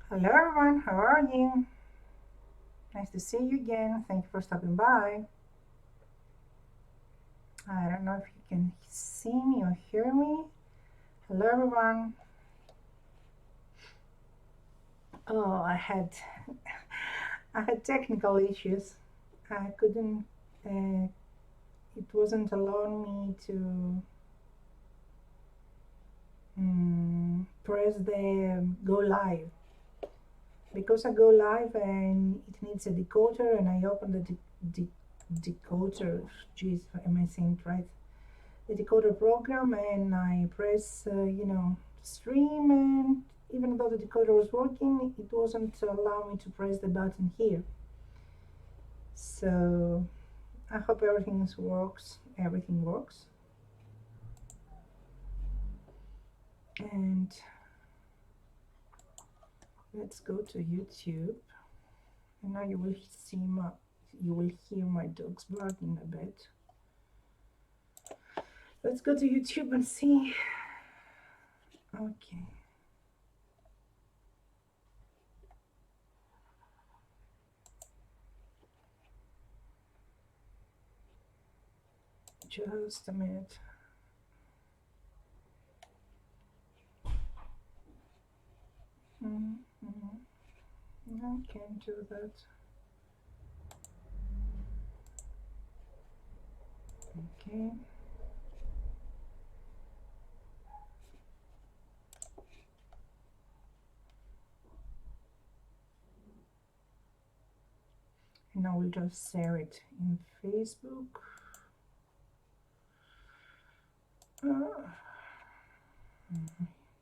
Hello everyone, how are you? Nice to see you again. Thank you for stopping by. I don't know if you can see me or hear me. Hello everyone. Oh, I had technical issues. I couldn't it wasn't allowing me to press the go live because I go live and it needs a decoder and I open the decoder. Jeez, am I saying it right? The decoder program and I press, stream, and even though the decoder was working, it wasn't allowing me to press the button here. So I hope everything works. Everything works. And let's go to YouTube. And now you will hear my dogs barking a bit. Let's go to YouTube and see. Okay. Just a minute. I can't do that. Okay. And I will just share it in Facebook.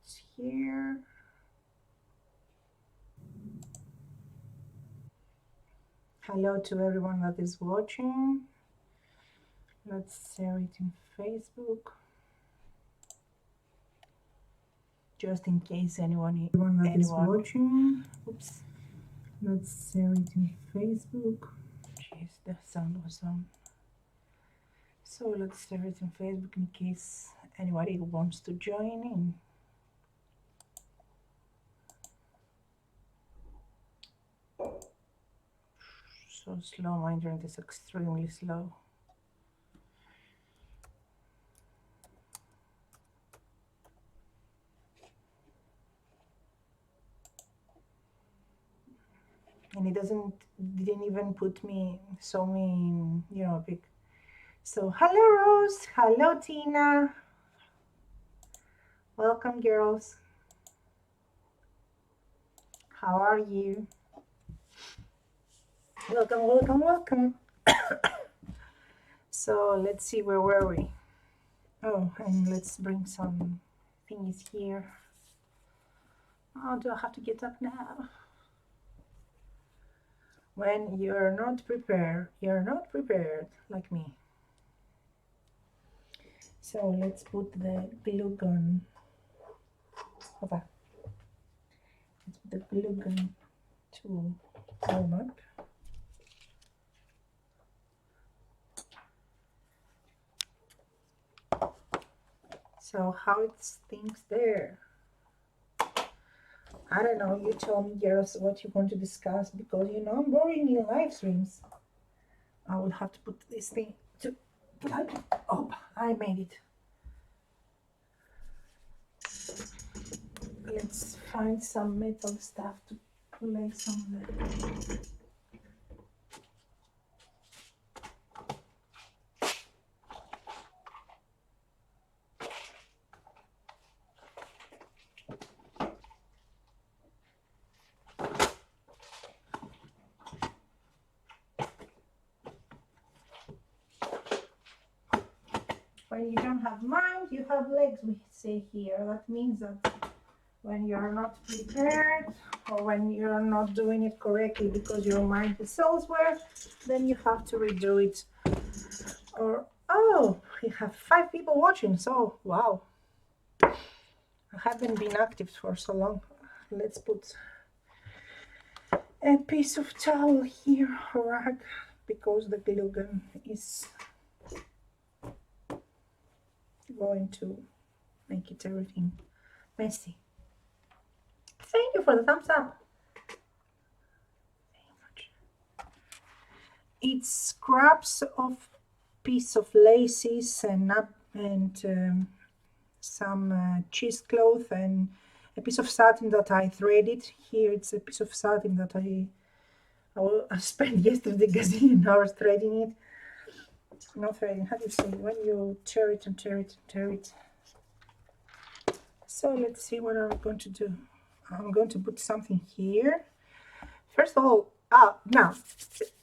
It's here. Hello to everyone that is watching. Let's share it in Facebook. Just in case anyone is watching. Oops. Let's share it in Facebook. Jeez, the sound was on. So let's share it in Facebook in case anybody wants to join in. So slow, my internet is extremely slow. And it didn't even put me a pic. So hello Rose, hello Tina, welcome girls. How are you? Welcome. So let's see, where were we? Oh, and let's bring some things here. Oh, do I have to get up now? When you're not prepared like me. So let's put the glue gun. Let's put the glue gun to warm up. So how it's things there? I don't know, you tell me girls what you want to discuss, because I'm boring in live streams. I will have to put this thing to plug. Oh, I made it. Let's find some metal stuff to place on there. When you don't have mind, you have legs, we say here. That means that when you're not prepared, or when you're not doing it correctly because your mind is elsewhere, then you have to redo it. Or, oh, we have 5 people watching, so wow. I haven't been active for so long. Let's put a piece of towel here, a rag, because the glue gun is going to make it everything messy. Thank you for the thumbs up. It's scraps of piece of laces and some cheesecloth and a piece of satin that I threaded. Here it's a piece of satin that I spent yesterday gazillion hours threading it. Not threading, how do you say, when you tear it and tear it and tear it. So let's see what I'm going to do. I'm going to put something here. First of all, now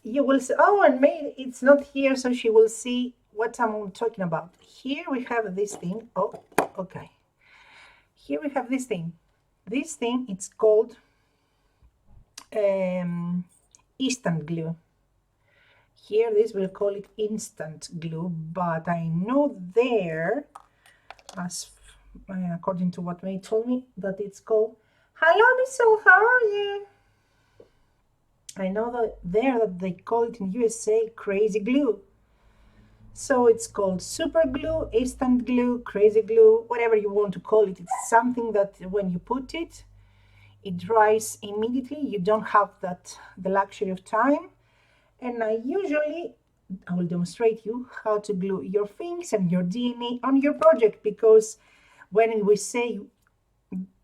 you will see, oh, and maybe it's not here, so she will see what I'm talking about. Here we have this thing. Oh, okay. Here we have this thing. This thing, it's called instant glue. Here, this will call it instant glue, but I know there, as according to what May told me, that it's called, hello, Miss Soul, how are you? I know that they call it in USA crazy glue. So it's called super glue, instant glue, crazy glue, whatever you want to call it. It's something that when you put it, it dries immediately. You don't have the luxury of time. And I will demonstrate you how to glue your things and your DNA on your project, because when we say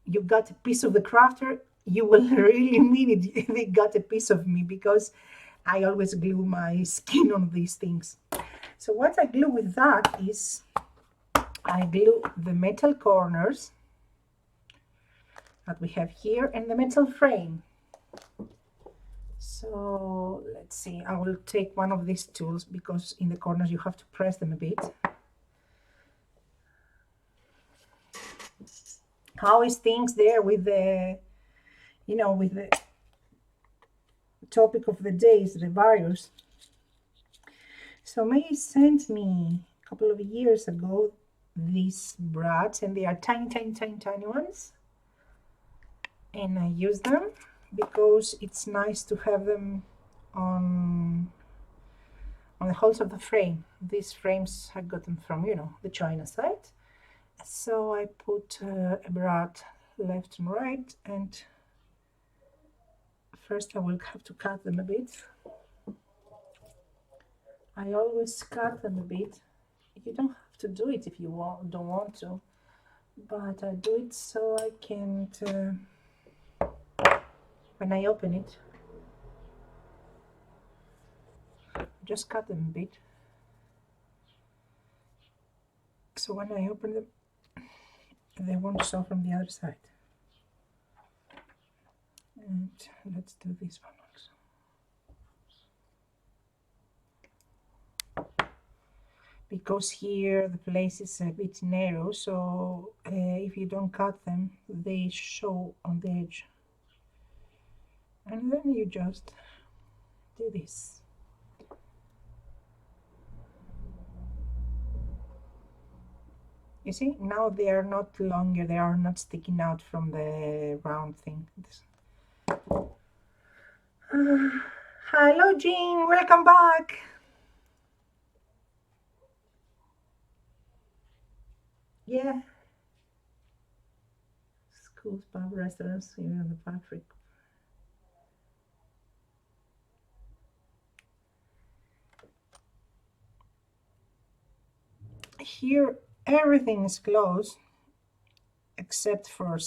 you got a piece of the crafter, you will really mean it. They got a piece of me, because I always glue my skin on these things. So what I glue with that is I glue the metal corners that we have here and the metal frame. So let's see, I will take one of these tools, because in the corners you have to press them a bit. How is things there with the, with the topic of the day is the virus? So May sent me a couple of years ago these brads, and they are tiny, tiny, tiny, tiny ones. And I use them because it's nice to have them on the holes of the frame. These frames, I got them from, the China site. So I put a brad left and right, and first I will have to cut them a bit. I always cut them a bit. You don't have to do it if you don't want to, but I do it so I can, when I open it, just cut them a bit. So when I open them, they won't show from the other side. And let's do this one also. Because here the place is a bit narrow, so if you don't cut them, they show on the edge. And then you just do this. You see, now they are not longer, they are not sticking out from the round thing. Hello, Jean, welcome back. Yeah. Schools, pub, restaurants, even the factory. Here, everything is closed except for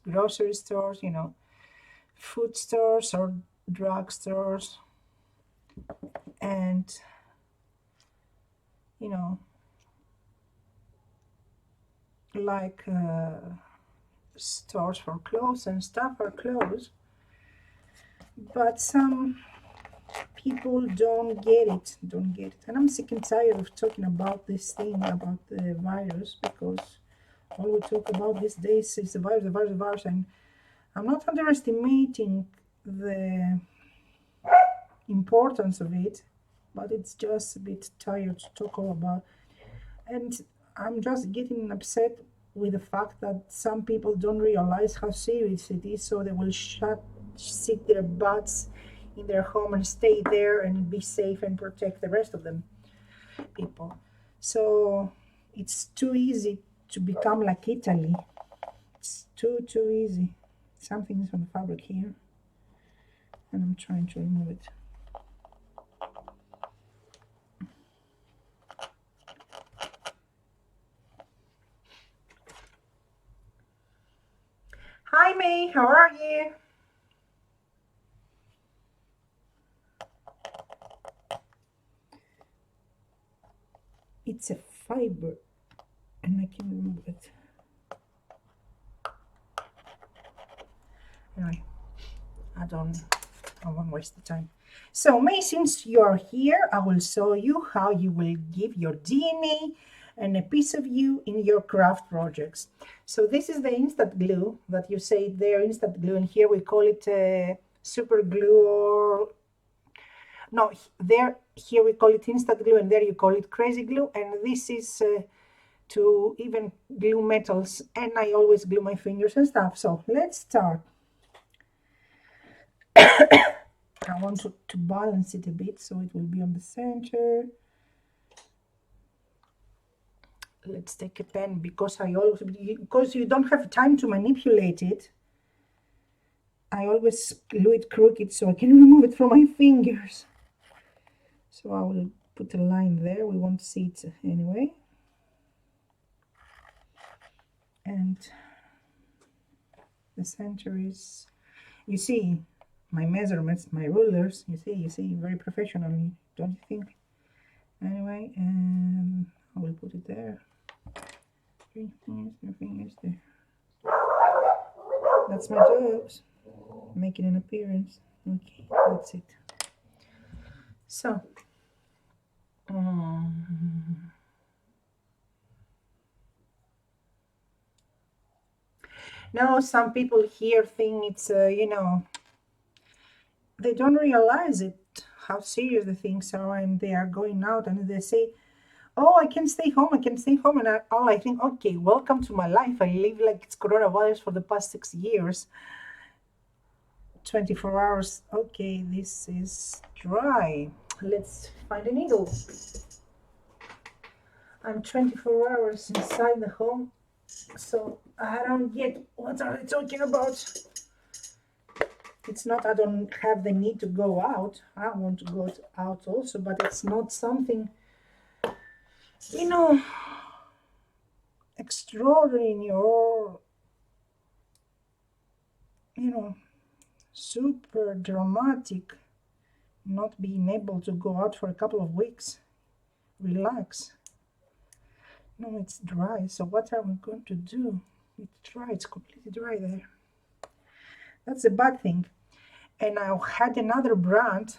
grocery stores, food stores or drug stores, and like stores for clothes and stuff are closed. But some people don't get it, and I'm sick and tired of talking about this thing about the virus, because all we talk about these days is the virus, and I'm not underestimating the importance of it, but it's just a bit tired to talk all about. And I'm just getting upset with the fact that some people don't realize how serious it is, so they will sit their butts in their home and stay there and be safe and protect the rest of them people. So it's too easy to become like Italy. It's too easy. Something is on the fabric here, and I'm trying to remove it. Hi May, how are you? It's a fiber and I can remove it. Anyway, I won't waste the time. So May, since you're here, I will show you how you will give your DNA and a piece of you in your craft projects. So this is the instant glue that you say there, instant glue, and here we call it super glue, or no, here we call it instant glue, and there you call it crazy glue, and this is to even glue metals, and I always glue my fingers and stuff. So let's start. I want to balance it a bit so it will be on the center. Let's take a pen because because you don't have time to manipulate it, I always glue it crooked so I can remove it from my fingers. So I will put a line there, we won't see it anyway. And the center is, you see, my measurements, my rulers, you see, very professionally, don't you think? Anyway, and I will put it there. 3 fingers there. That's my toes making an appearance. Okay, that's it. So, now some people here think it's, they don't realize it, how serious the things are, and they are going out and they say, oh, I can stay home, and I think, okay, welcome to my life. I live like it's coronavirus for the past 6 years. 24 hours. Okay, this is dry. Let's find a needle. I'm 24 hours inside the home, so I don't get what are they talking about. It's not I don't have the need to go out. I want to go out also, but it's not something, extraordinary or, super dramatic, not being able to go out for a couple of weeks. Relax. No, it's dry. So what are we going to do? It's dry. It's completely dry there. That's a bad thing. And I had another brand,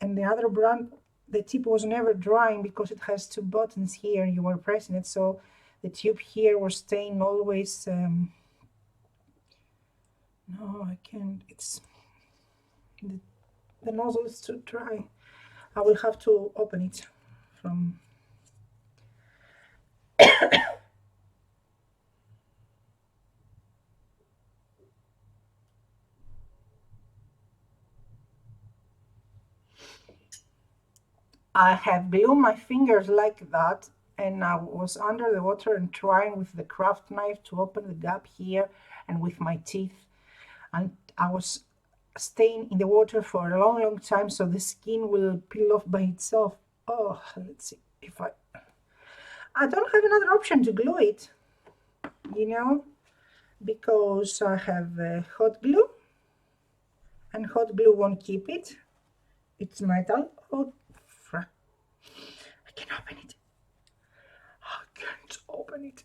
and the other brand, the tip was never drying because it has 2 buttons here. You were pressing it, so the tube here was staying always. No, I can't. It's the nozzle is too dry. I will have to open it from. I have glued my fingers like that, and I was under the water and trying with the craft knife to open the gap here and with my teeth, and I was staying in the water for a long time, so the skin will peel off by itself. Oh, let's see if I don't have another option to glue it, because I have hot glue, and hot glue won't keep it. It's metal. Oh, frack. I can open it. I can't open it.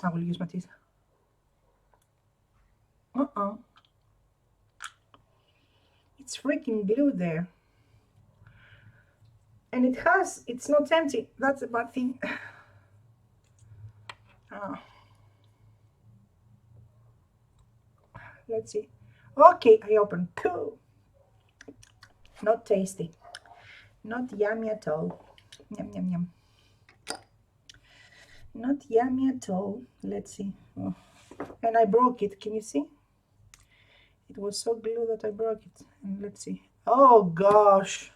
I will use my teeth. It's freaking glued there. And it's not empty. That's a bad thing. Let's see. Okay, I open. Cool. Not tasty. Not yummy at all. Yum, yum, yum. Not yummy at all. Let's see. Oh. And I broke it. Can you see? It was so glued that I broke it. And let's see. Oh gosh.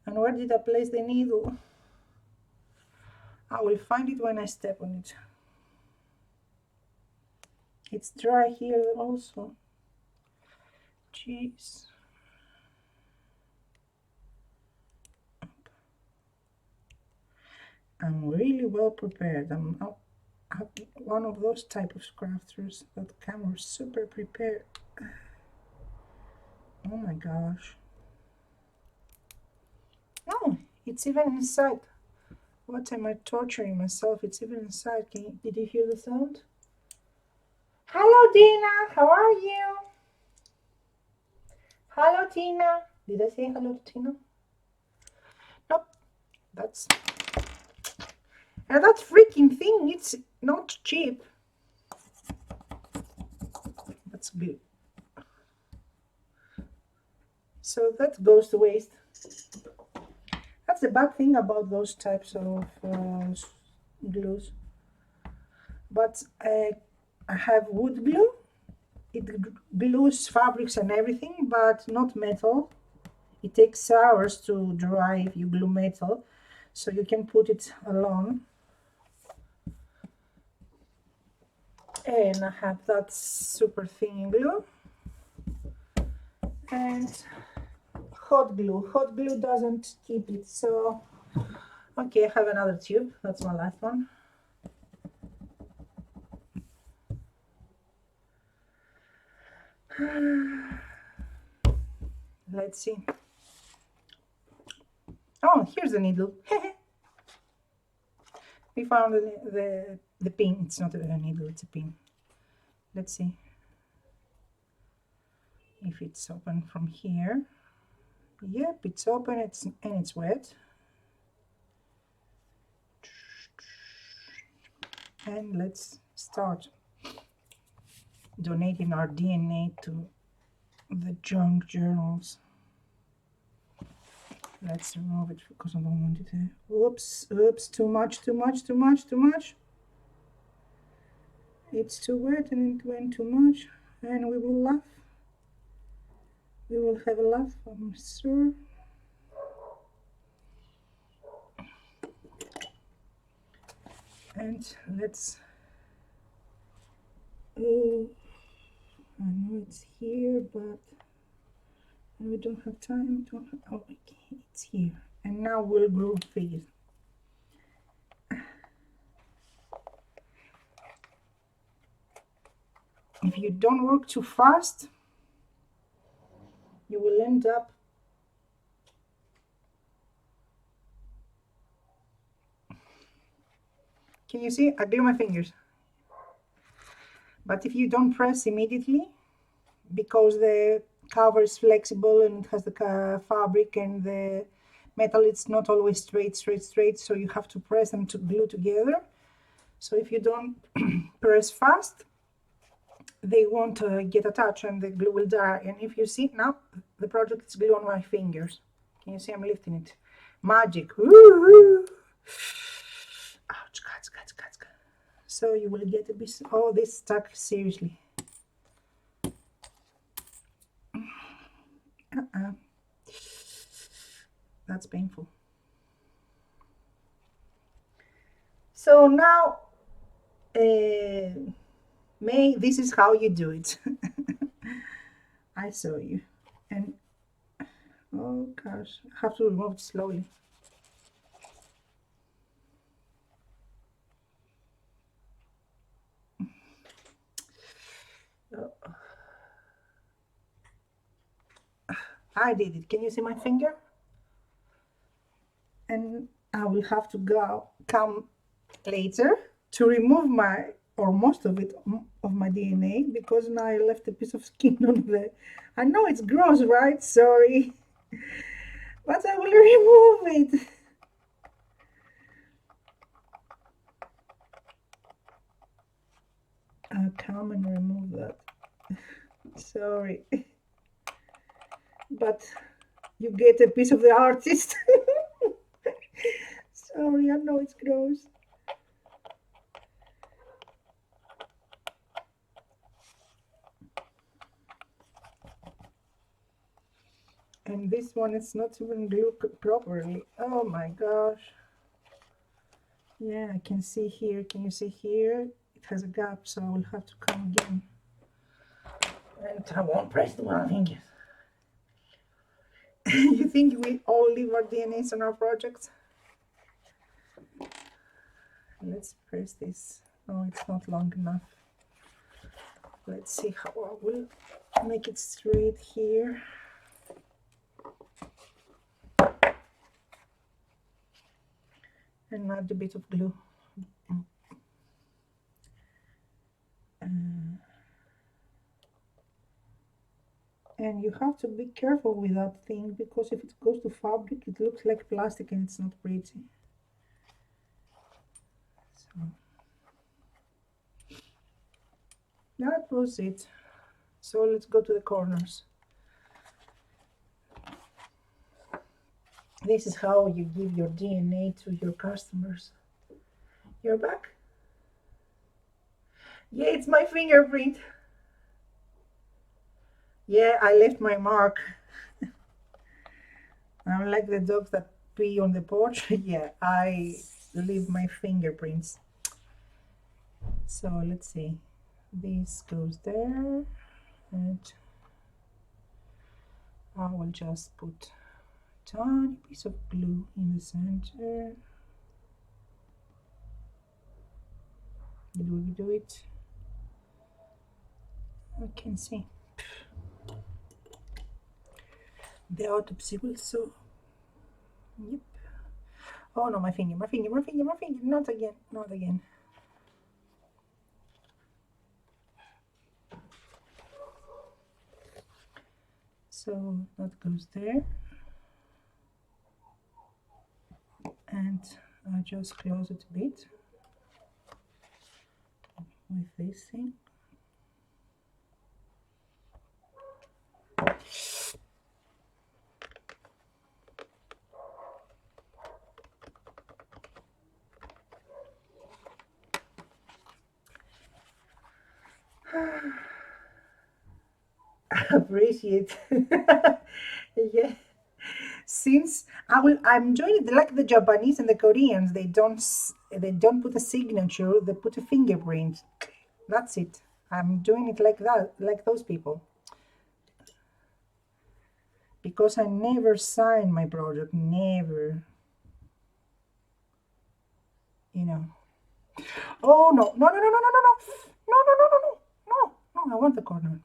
And where did I place the needle? I will find it when I step on it. It's dry here also. Jeez. I'm really well prepared. I have one of those type of crafters that come super prepared. Oh my gosh. Oh, it's even inside. What am I torturing myself? It's even inside. Did you hear the sound? Hello, Dina. How are you? Hello, Tina. Did I say hello to Tina? Nope. That's... And that freaking thing, it's not cheap. That's good. So that goes to waste. That's the bad thing about those types of glues. But I have wood glue. It glues fabrics and everything, but not metal. It takes hours to dry if you glue metal, so you can put it alone. And I have that super thin glue. And hot glue. Hot glue doesn't keep it, so... Okay, I have another tube. That's my last one. Let's see. Oh, here's the needle. We found the pin. It's not a needle, it's a pin. Let's see if it's open from here. Yep, it's open. It's wet. And let's start donating our DNA to the junk journals. Let's remove it because I don't want it to... Oops, too much. It's too wet and it went too much, and we will laugh. We will have a laugh, I'm sure. And let's... I know it's here, but we don't have time. Oh, okay, it's here. And now we'll glue these. If you don't work too fast, you will end up Can you see? I glue my fingers. But if you don't press immediately, because the cover is flexible and it has the fabric and the metal, it's not always straight, so you have to press them to glue together. So if you don't press fast, they won't get attached and the glue will dry. And if you see now, the project is glue on my fingers. Can you see I'm lifting it? Magic. Woo-hoo. Ouch, cuts. So you will get a bit... Oh, this stuck, seriously. That's painful. So now, May, this is how you do it. I saw you. And, oh gosh, I have to remove it slowly. I did it. Can you see my finger? And I will have to come later to remove most of it, of my DNA, because now I left a piece of skin on there. I know it's gross, right? Sorry. But I will remove it. I'll come and remove that. Sorry. But you get a piece of the artist. Sorry, I know it's gross. And this one is not even glued properly. Oh my gosh. Yeah, I can see here. Can you see here? It has a gap, so I will have to come again. And I won't press the one finger. You think we all leave our DNAs on our projects? Let's press this Oh, it's not long enough. Let's see how I will make it straight here. And add a bit of glue. And you have to be careful with that thing, because if it goes to fabric, it looks like plastic and it's not pretty. So that was it. So let's go to the corners. This is how you give your DNA to your customers. You're back? Yeah, it's my fingerprint. Yeah, I left my mark. I'm like the dogs that pee on the porch. Yeah, I leave my fingerprints. So let's see. This goes there, and I will just put a tiny piece of glue in the center. Did we do it? I can see. The autopsy will show. Yep. Oh no, my finger, my finger, my finger, my finger. Not again, not again. So that goes there. And I just close it a bit with this thing. Appreciate. Yeah, since I'm doing it like the Japanese and the Koreans. They don't put a signature, they put a fingerprint. That's it. I'm doing it like that, like those people, because I never sign my project, never, you know. Oh no, no, no, no, no, no, no, no, no, no, no, no, no, no, no, I want the corner.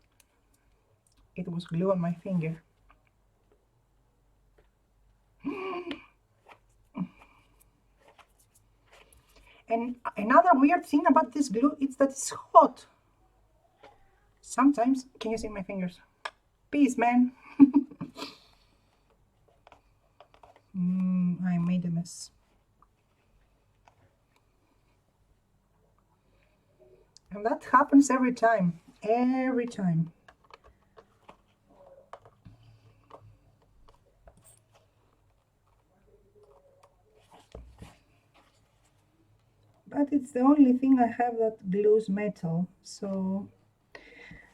It was glue on my finger. And another weird thing about this glue is that it's hot. Sometimes, can you see my fingers? Peace, man. I made a mess. And that happens every time. Every time. But it's the only thing I have that glues metal. So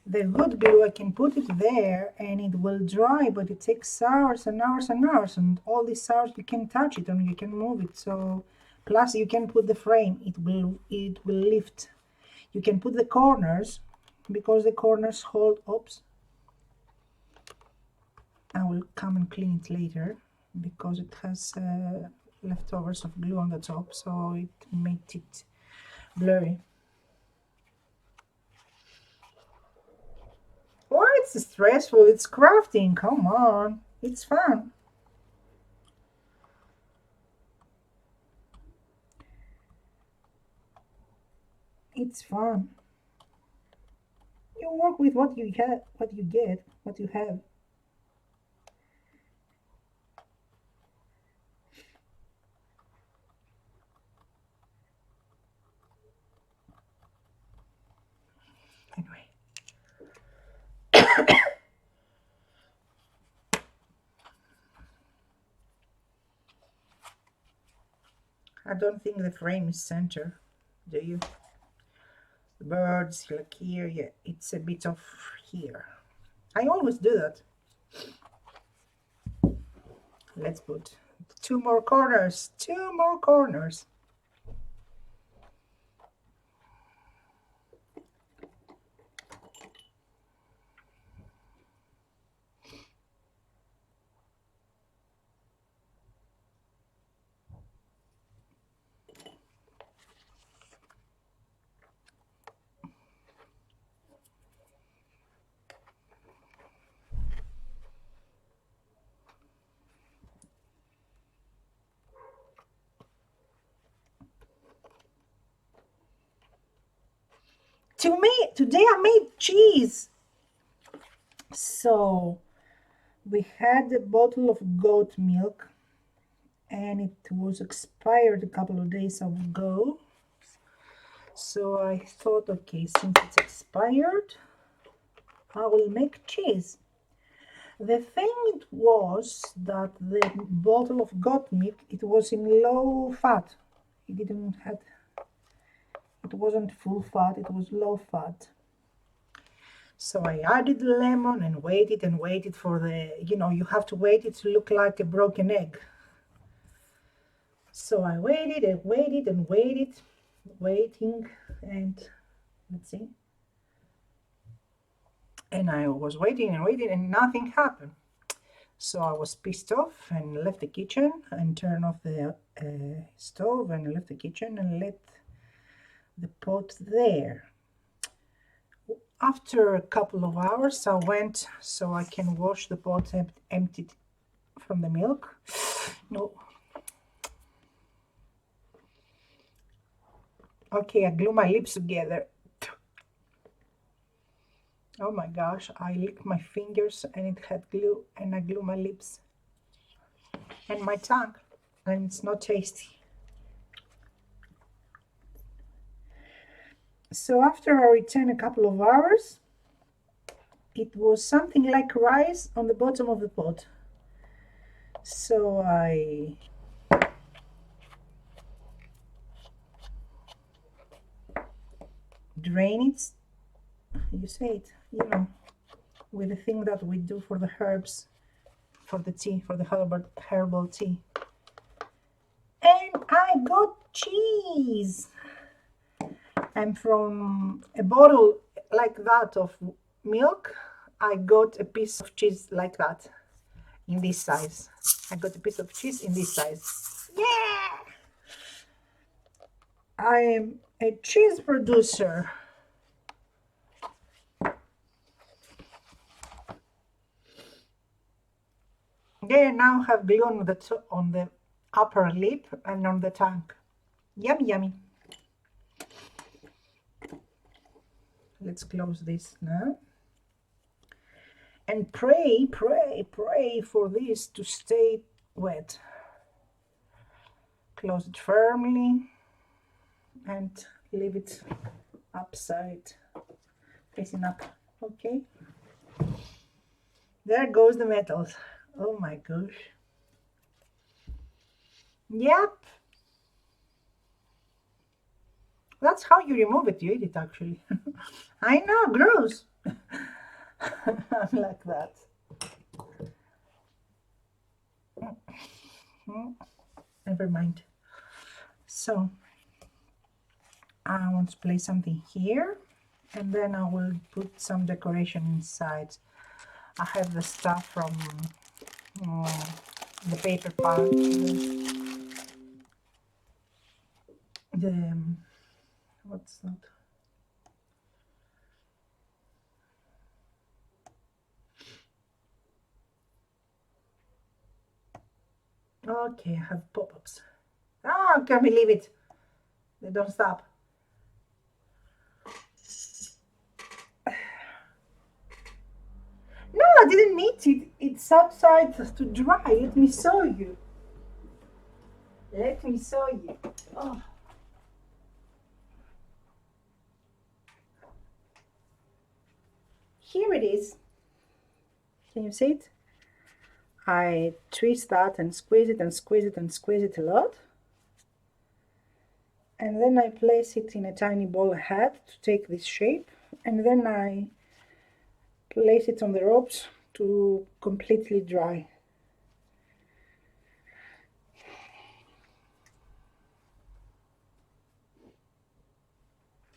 the good glue, I can put it there and it will dry, but it takes hours and hours and hours. And all these hours you can touch it and you can move it. So plus you can put the frame, it will lift. You can put the corners, because the corners hold. Oops, I will come and clean it later, because it has leftovers of glue on the top, so it made it blurry. Why it's stressful? It's crafting, come on, it's fun. It's fun. You work with what you have, what you get, what you have. Anyway, I don't think the frame is center, do you? The birds like here, yeah, it's a bit off here. I always do that. Let's put two more corners, two more corners. Today I made cheese. So we had a bottle of goat milk and it was expired a couple of days ago. So I thought, okay, since it's expired, I will make cheese. The thing was that the bottle of goat milk, it was in low fat. It wasn't full fat, it was low fat. So I added the lemon and waited for you have to wait it to look like a broken egg. So I waited and waited and waiting, and let's see. And I was waiting and nothing happened. So I was pissed off and left the kitchen and turned off the stove and left the kitchen and let the pot there. After a couple of hours, I went so I can wash the pot emptied from the milk. No. Okay, I glue my lips together. Oh my gosh, I licked my fingers and it had glue, and I glue my lips and my tongue, and it's not tasty. So after I returned a couple of hours, it was something like rice on the bottom of the pot. So I drain it, you say it, with the thing that we do for the herbs, for the tea, for the herbal tea. And I got cheese. And from a bottle like that of milk, I got a piece of cheese like that, in this size. I got a piece of cheese in this size. Yeah! I am a cheese producer. They now have glue on the upper lip and on the tongue. Yummy, yummy. Let's close this now. And pray for this to stay wet. Close it firmly and leave it upside, facing up. Okay. There goes the metals. Oh my gosh. Yep. That's how you remove it. You eat it, actually. I know, gross. I'm like that. Never mind. So I want to place something here, and then I will put some decoration inside. I have the stuff from the paper pouch, what's that? Okay, I have pop-ups. Oh, I can't believe it. They don't stop. No, I didn't need it. It's outside to dry. Let me show you. Let me show you. Oh. Here it is. Can you see it? I twist that and squeeze it and squeeze it and squeeze it a lot. And then I place it in a tiny ball head to take this shape. And then I place it on the ropes to completely dry.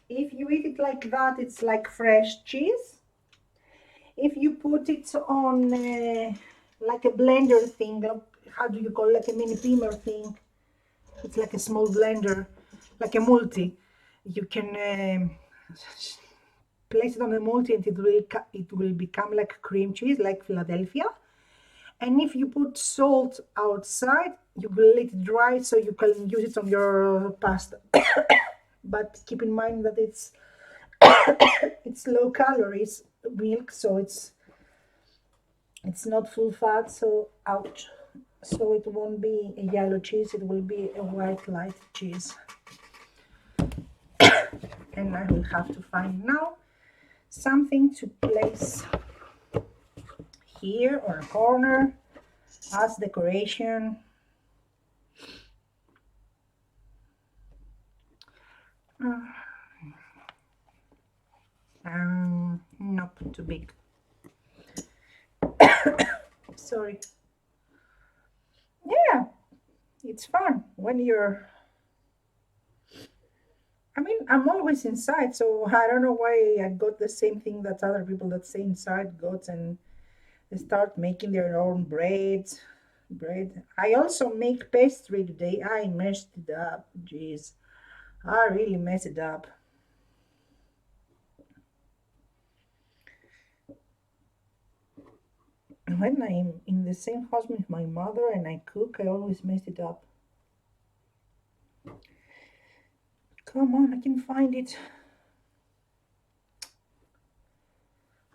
If you eat it like that, it's like fresh cheese. If you put it on like a blender thing, how do you call it, like a mini steamer thing, it's like a small blender, like a multi. You can place it on a multi and it will become like cream cheese, like Philadelphia. And if you put salt outside, you will let it dry so you can use it on your pasta. But keep in mind that it's It's low calories milk, so it's not full fat, so ouch. So it won't be a yellow cheese, it will be a white light cheese. And I will have to find now something to place here or a corner as decoration. Nope, too big. Sorry. Yeah, it's fun when you're. I mean, I'm always inside, so I don't know why I got the same thing that other people that stay inside got, and they start making their own bread. I also make pastry today. I messed it up. Jeez, I really messed it up. When I'm in the same house with my mother and I cook, I always mess it up. Come on, I can find it.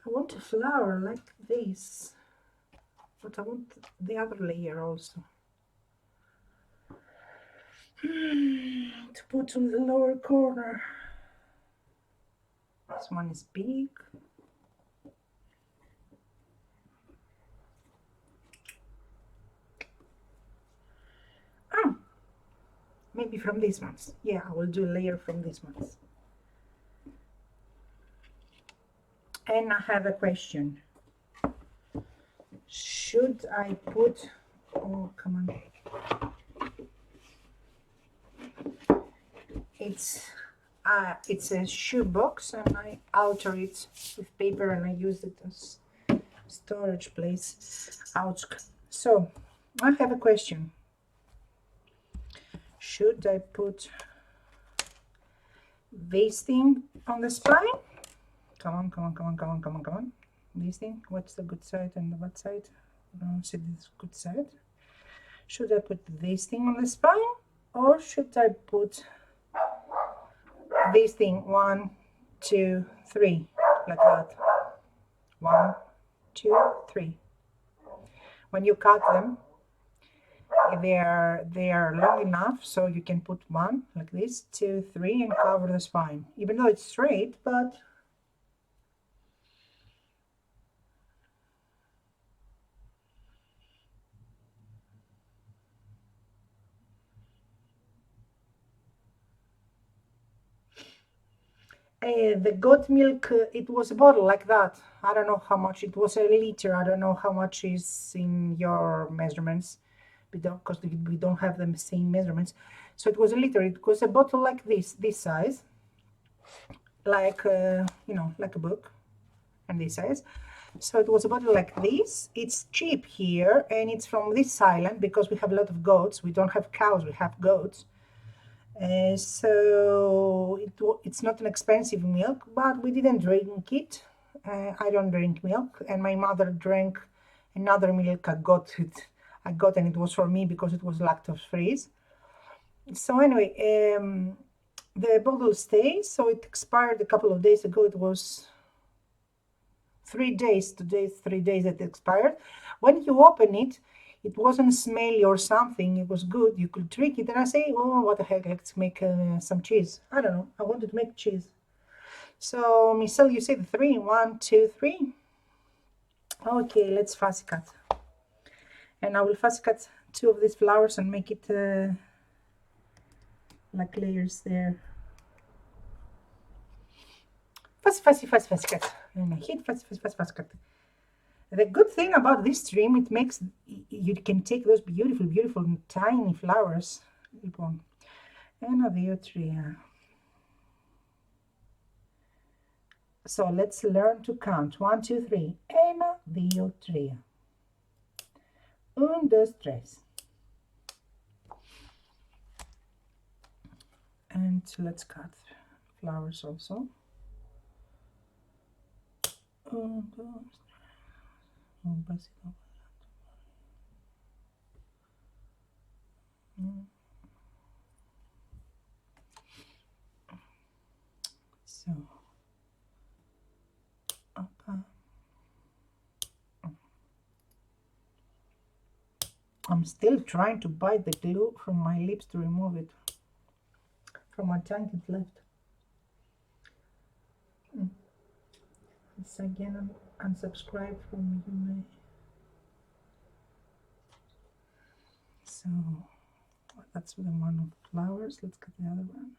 I want a flower like this, but I want the other layer also to put on the lower corner. This one is big. Oh, maybe from these ones. Yeah, I will do a layer from these ones. And I have a question. Should I put, oh, come on. It's a shoe box and I alter it with paper and I use it as storage place. Ouch. So I have a question. Should I put this thing on the spine? Come on, come on, come on, come on, come on, come on. This thing, what's the good side and the bad side? See this good side. Should I put this thing on the spine or should I put this thing 1, 2, 3 like that? 1, 2, 3. When you cut them, they are long enough so you can put 1 like this, 2, 3 and cover the spine, even though it's straight, but the goat milk, it was a bottle like that. I don't know how much it was, a liter. I don't know how much is in your measurements, because we don't have the same measurements. So it was a liter. It was a bottle like this size, like like a book, and this size. So it was a bottle like this. It's cheap here, and it's from this island because we have a lot of goats. We don't have cows, we have goats. So it's not an expensive milk, but we didn't drink it. I don't drink milk, and my mother drank another milk I got, and it was for me because it was lactose free. So anyway, the bottle stays. So it expired a couple of days ago. It was 3 days. Today, 3 days that it expired. When you open it, it wasn't smelly or something. It was good. You could drink it. And I say, oh, what the heck, let's make some cheese. I don't know. I wanted to make cheese. So, Michelle, you said 3. 1, 2, 3. Okay, let's fussy cut. And I will fussy cut 2 of these flowers and make it like layers there. Fussy cut. And I hit fussy cut. The good thing about this stream, it makes you can take those beautiful tiny flowers. Ένα, δύο, τρία. So let's learn to count. 1, 2, 3. Ένα, δύο, τρία. 1, 2, 3. And let's cut flowers also. 1, 2, 3. Un pasito. So I'm still trying to bite the glue from my lips to remove it from my tongue. It's left. It's again unsubscribe from you may. So that's the one of flowers. Let's get the other one.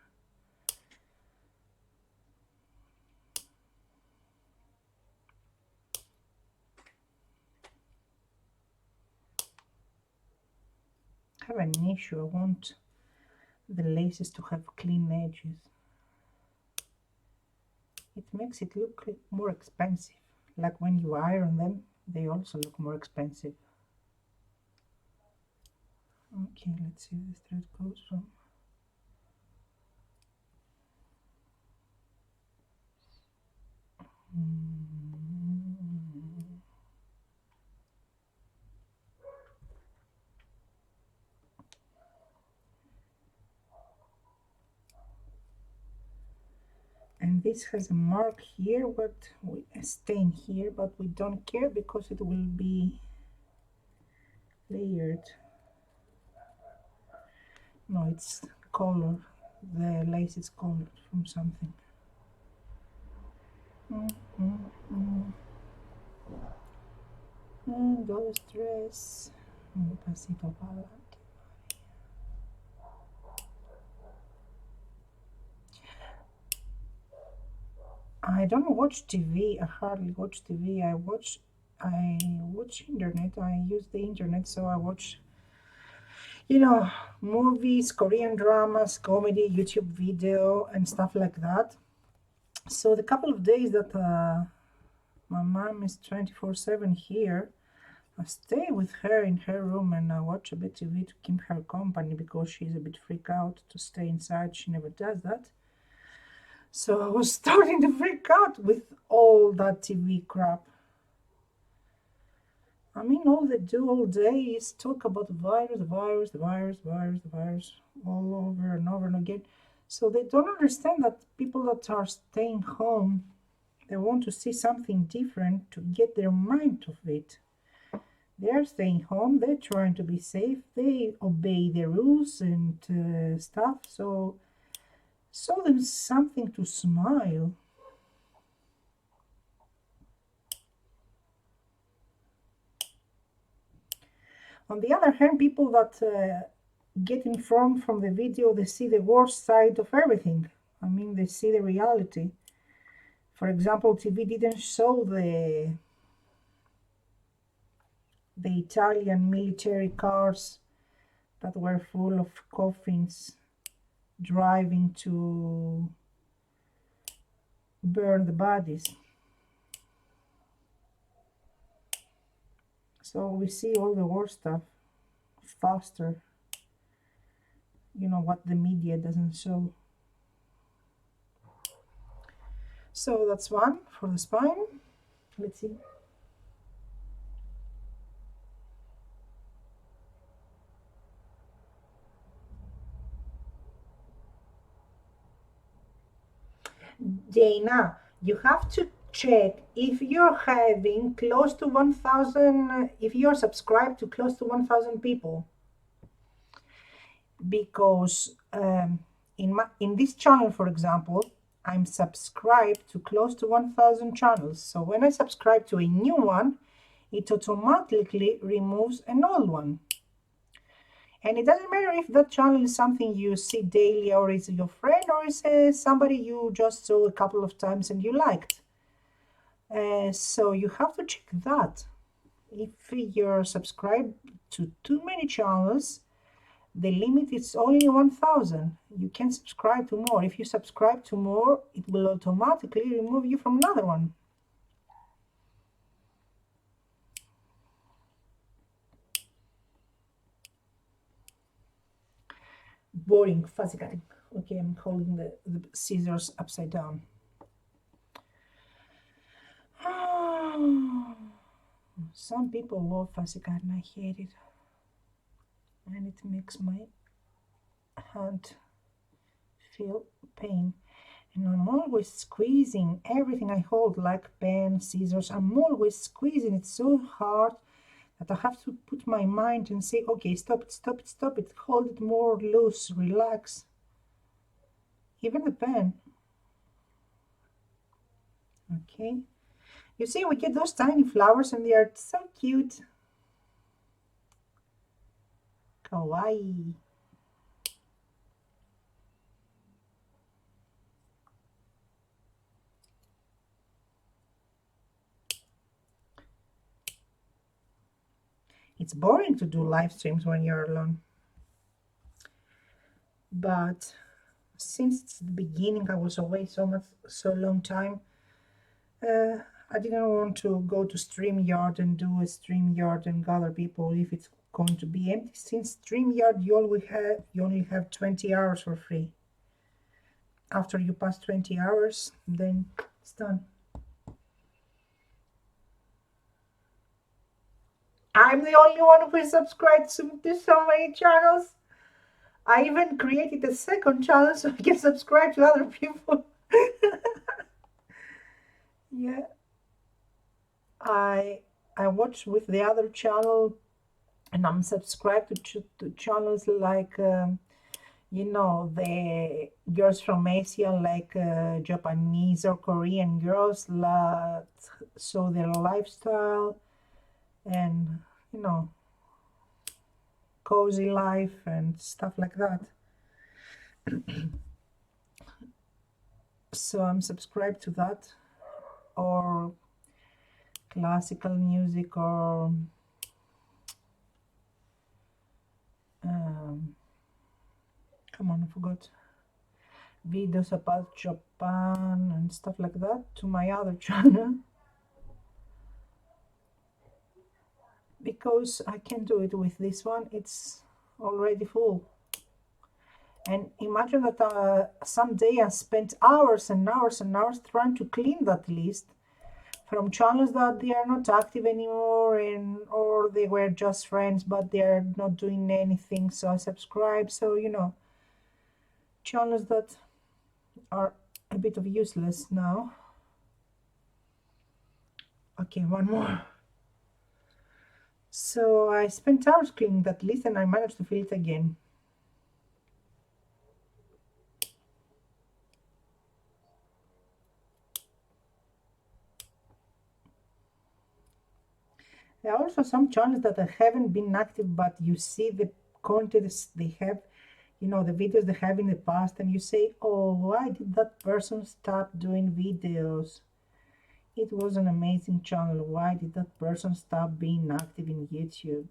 I have an issue. I want the laces to have clean edges. It makes it look more expensive. Like when you iron them, they also look more expensive. Okay, let's see where this thread goes from. And this has a mark here, a stain here, but we don't care because it will be layered. No, it's color. The lace is colored from something. Dos, tres, un pasito para adelante. I don't watch TV. I hardly watch TV. I watch internet. I use the internet, so I watch, movies, Korean dramas, comedy, YouTube video, and stuff like that. So the couple of days that my mom is 24/7 here, I stay with her in her room and I watch a bit TV to keep her company because she's a bit freaked out to stay inside. She never does that. So I was starting to freak out with all that TV crap. I mean, all they do all day is talk about the virus, all over and over and again. So they don't understand that people that are staying home, they want to see something different to get their mind off it. They're staying home, they're trying to be safe, they obey the rules and stuff. So there's something to smile. On the other hand, people that get informed from the video, they see the worst side of everything. I mean, they see the reality. For example, TV didn't show the Italian military cars that were full of coffins driving to burn the bodies. So we see all the war stuff faster, what the media doesn't show. So that's one for the spine. Let's see. Dana, you have to check if you're having close to 1,000, if you're subscribed to close to 1,000 people. Because in this channel, for example, I'm subscribed to close to 1,000 channels. So when I subscribe to a new one, it automatically removes an old one. And it doesn't matter if that channel is something you see daily, or is your friend, or is somebody you just saw a couple of times and you liked. So you have to check that. If you're subscribed to too many channels, the limit is only 1,000. You can subscribe to more. If you subscribe to more, it will automatically remove you from another one. Boring, fuzzy cutting. Okay, I'm holding the scissors upside down. Some people love fuzzy cutting. I hate it. And it makes my hand feel pain. And I'm always squeezing everything I hold, like pen, scissors. I'm always squeezing it so hard that I have to put my mind and say, okay, stop it, stop it, stop it, hold it more loose, relax. Even the pen. Okay. You see, we get those tiny flowers and they are so cute. Kawaii. It's boring to do live streams when you're alone. But since the beginning, I was away so long time. I didn't want to go to StreamYard and do a StreamYard and gather people if it's going to be empty. Since StreamYard, you only have 20 hours for free. After you pass 20 hours, then it's done. I'm the only one who is subscribed to so many channels. I even created a second channel so I can subscribe to other people. Yeah. I watch with the other channel, and I'm subscribed to channels like the girls from Asia, like Japanese or Korean girls that show their lifestyle and cozy life and stuff like that. So I'm subscribed to that, or classical music, or come on, I forgot, videos about Japan and stuff like that to my other channel, because I can't do it with this one, it's already full. And imagine that someday I spent hours and hours and hours trying to clean that list from channels that they are not active anymore, or they were just friends but they are not doing anything, so I subscribe. So channels that are a bit of useless now. Okay, one more. So I spent hours cleaning that list and I managed to fill it again. There are also some channels that haven't been active, but you see the content they have, the videos they have in the past, and you say, oh, why did that person stop doing videos? It was an amazing channel. Why did that person stop being active in YouTube?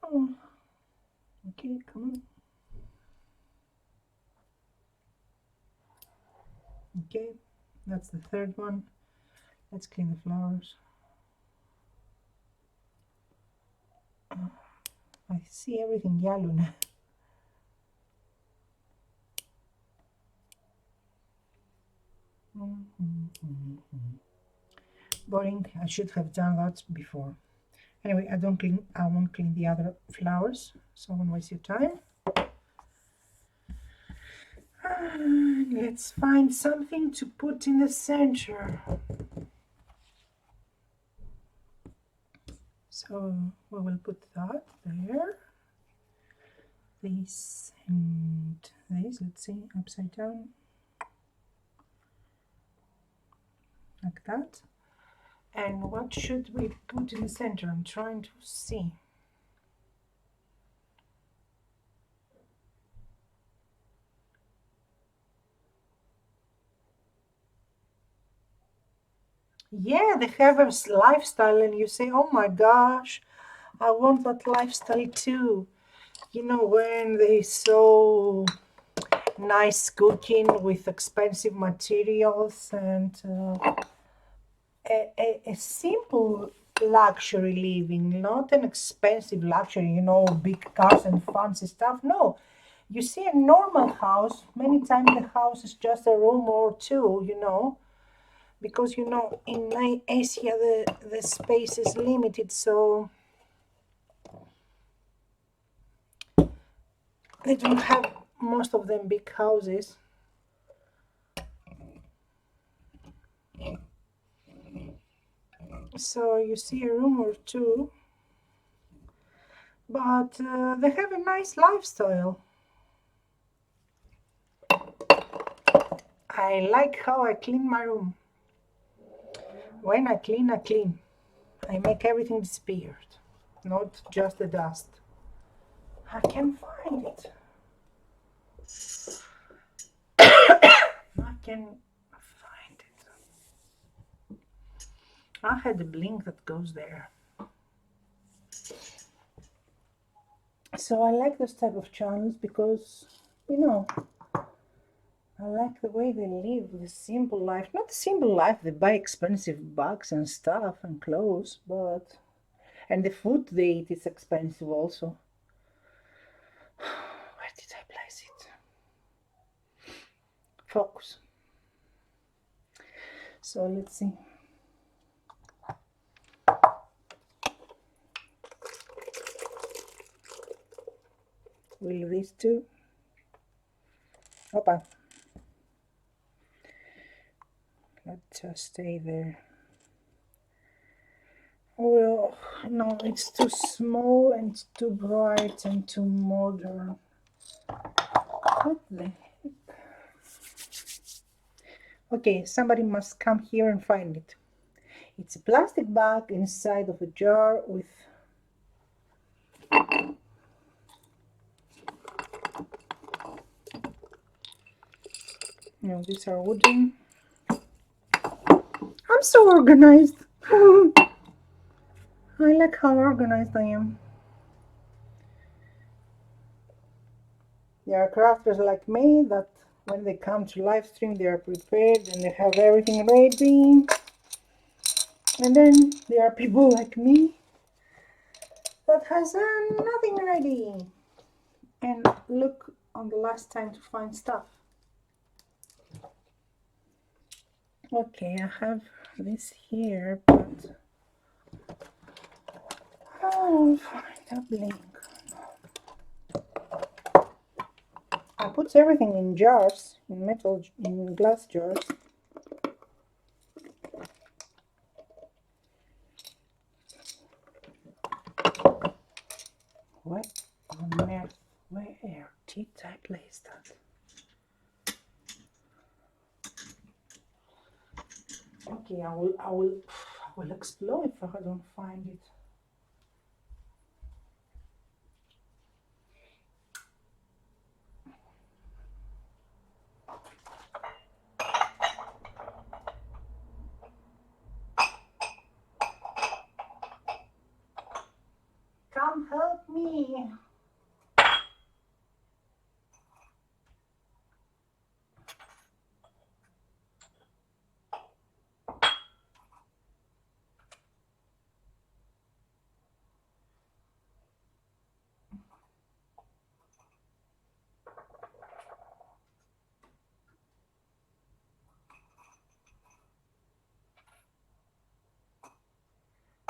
Oh, okay, come on. Okay, that's the third one. Let's clean the flowers. I see everything yellow now. Boring. I should have done that before. Anyway, I won't clean the other flowers, so I won't waste your time. Let's find something to put in the center. So we will put that there. This and this, let's see, upside down. Like that. And what should we put in the center? I'm trying to see. Yeah, they have a lifestyle and you say, oh my gosh, I want that lifestyle too. When they so nice cooking with expensive materials and a simple luxury living, not an expensive luxury, big cars and fancy stuff. No, you see a normal house, many times the house is just a room or two, because in Asia the space is limited, so They don't have, most of them, big houses. So you see a room or two, but they have a nice lifestyle. I like how I clean my room. When I clean, I clean. I make everything disappear, not just the dust. I can't find it. I can find it. I had a blink that goes there. So I like this type of channels because, you know, I like the way they live, the simple life. Not the simple life, they buy expensive bags and stuff and clothes, but... And the food they eat is expensive also. Where did I place it? Focus. So let's see. Will these two? Opa. Let's just stay there. Oh no, it's too small and too bright and too modern. What the heck? Okay, somebody must come here and find it. It's a plastic bag inside of a jar with... No, these are wooden. I'm so organized. I like how organized I am. There are crafters like me that when they come to live stream, they are prepared and they have everything ready. And then there are people like me that has nothing ready and look on the last time to find stuff. Okay, I have this here, but I don't find a blink. I put everything in jars, in glass jars. What on earth? Where did I place that? Okay, I will explore if I don't find it. Come help me.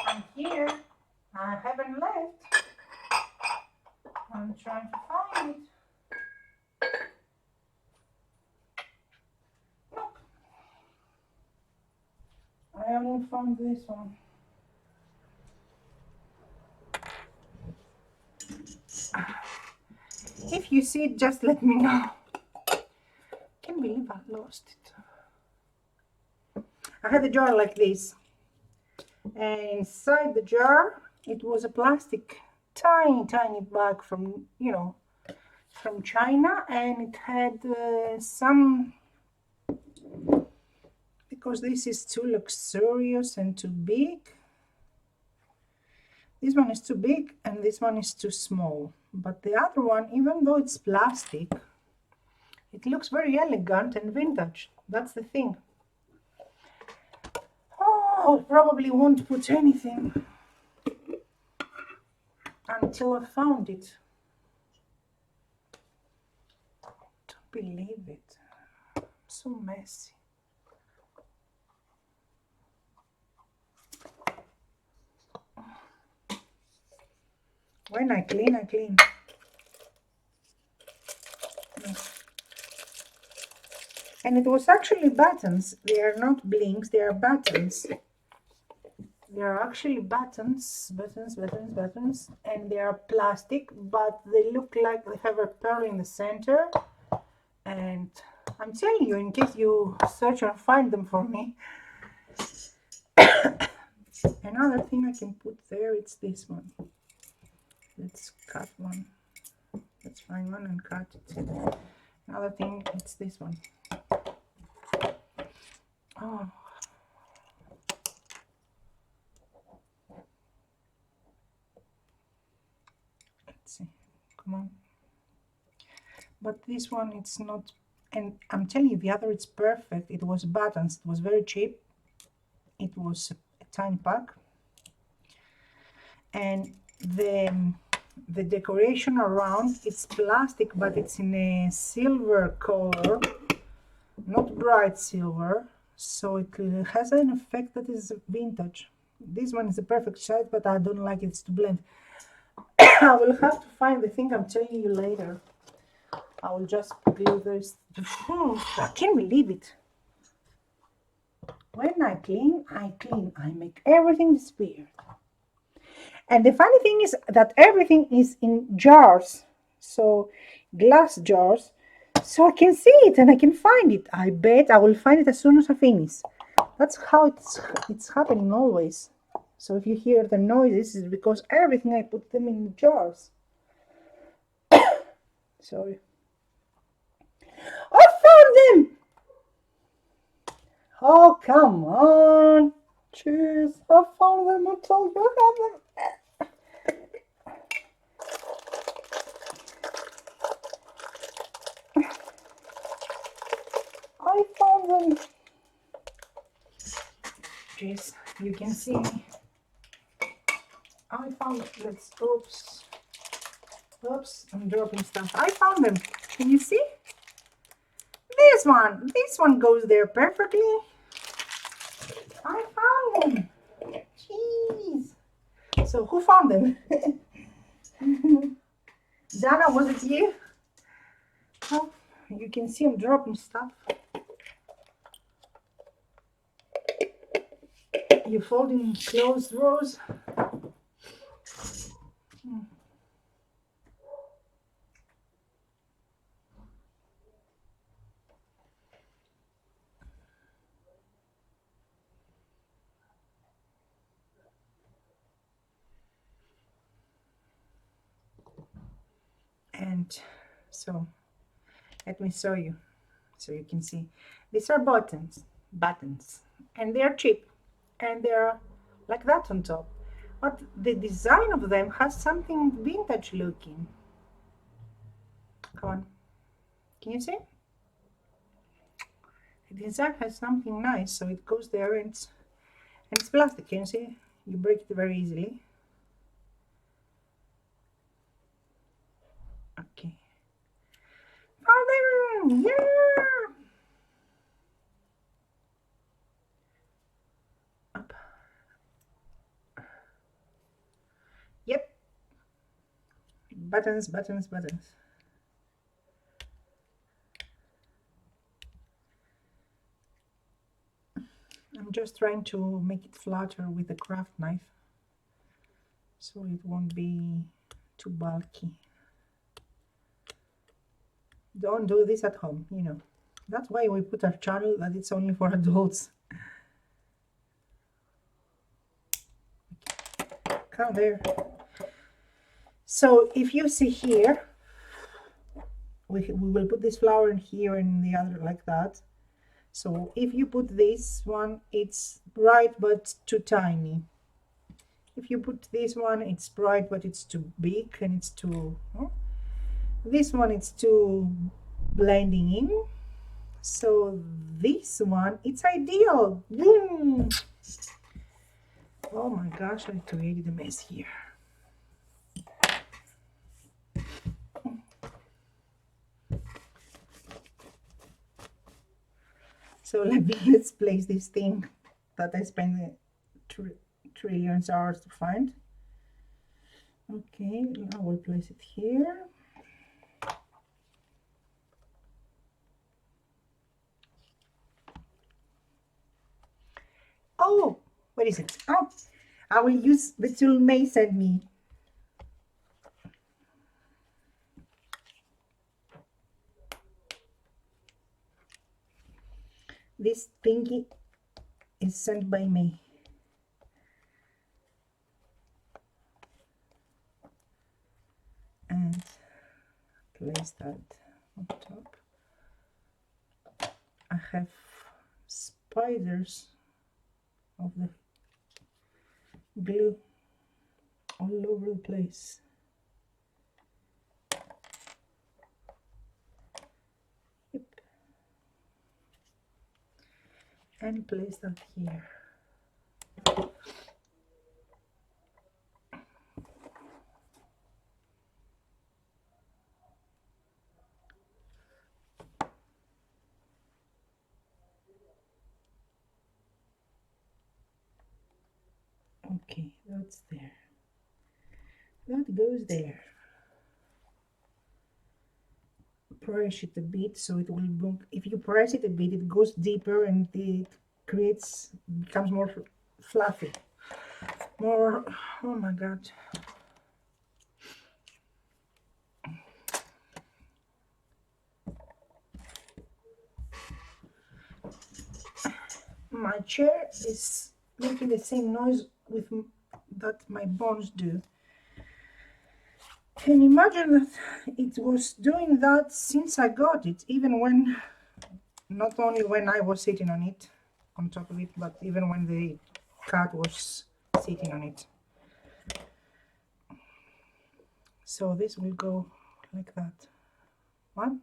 I'm here. I haven't left. I'm trying to find it. Nope. I only found this one. If you see it, just let me know. Can't believe I lost it. I had a jar like this, and inside the jar it was a plastic tiny bag from, you know, from China, and it had some, because this is too luxurious and too big. This one is too big and this one is too small, but the other one, even though it's plastic, it looks very elegant and vintage. That's the thing. Oh, I probably won't put anything until I found it. Don't believe it. So messy. When I clean, I clean. And it was actually buttons. They are not blinks, they are buttons. They are actually buttons, and they are plastic, but they look like they have a pearl in the center. And I'm telling you, in case you search or find them for me. Another thing I can put there, it's this one. Let's cut one. Let's find one and cut it. Another thing, it's this one. Oh. Let's see. Come on. But this one, it's not. And I'm telling you, the other, it's perfect. It was buttons. It was very cheap. It was a tiny pack. And the decoration around, it's plastic, but it's in a silver color, not bright silver, so it has an effect that is vintage. This one is a perfect size, but I don't like it to blend. I will have to find the thing I'm telling you later. I will just glue this. I can't believe it. When I clean, I make everything disappear. And the funny thing is that everything is in jars, so glass jars, so I can see it and I can find it. I bet I will find it as soon as I finish. That's how it's happening always. So if you hear the noises, it's because everything I put them in jars. Sorry. I found them! Oh, come on. Cheers. I found them. I told you I had them. I found them. Jeez, you can see me. I found it. Oops, I'm dropping stuff. I found them. Can you see? This one goes there perfectly. I found them. Jeez. So who found them? Dana, was it you? Oh, you can see I'm dropping stuff. You folding clothes rows. And so let me show you so you can see. These are buttons, and they're cheap, and they're like that on top. But the design of them has something vintage looking. Come on, can you see? The design has something nice, so it goes there, and it's plastic. Can you see? You break it very easily. Okay. Oh, there! Yeah! Up. Yep. Buttons. I'm just trying to make it flatter with the craft knife, so it won't be too bulky. Don't do this at home, you know. That's why we put our channel that it's only for adults. Come there. So if you see here, we will put this flower in here and the other like that. So if you put this one, it's bright but too tiny. If you put this one, it's bright but it's too big and it's too... This one, it's too blending in. So this one, it's ideal. Boom! Oh my gosh, I created a mess here. So let's place this thing that I spent trillions hours to find. Okay, I will place it here. What is it? Oh, I will use the tool May sent me. This thingy is sent by May. And place that on top. I have spiders of the glue all over the place. Yep. And place that here. Okay, that's there. That goes there. Press it a bit so it will boom. If you press it a bit, it goes deeper and it becomes more fluffy. More, oh my god. My chair is making the same noise with that my bones do. Can you imagine that it was doing that since I got it, even when, not only when I was sitting on it, on top of it, but even when the cat was sitting on it. So this will go like that. 1,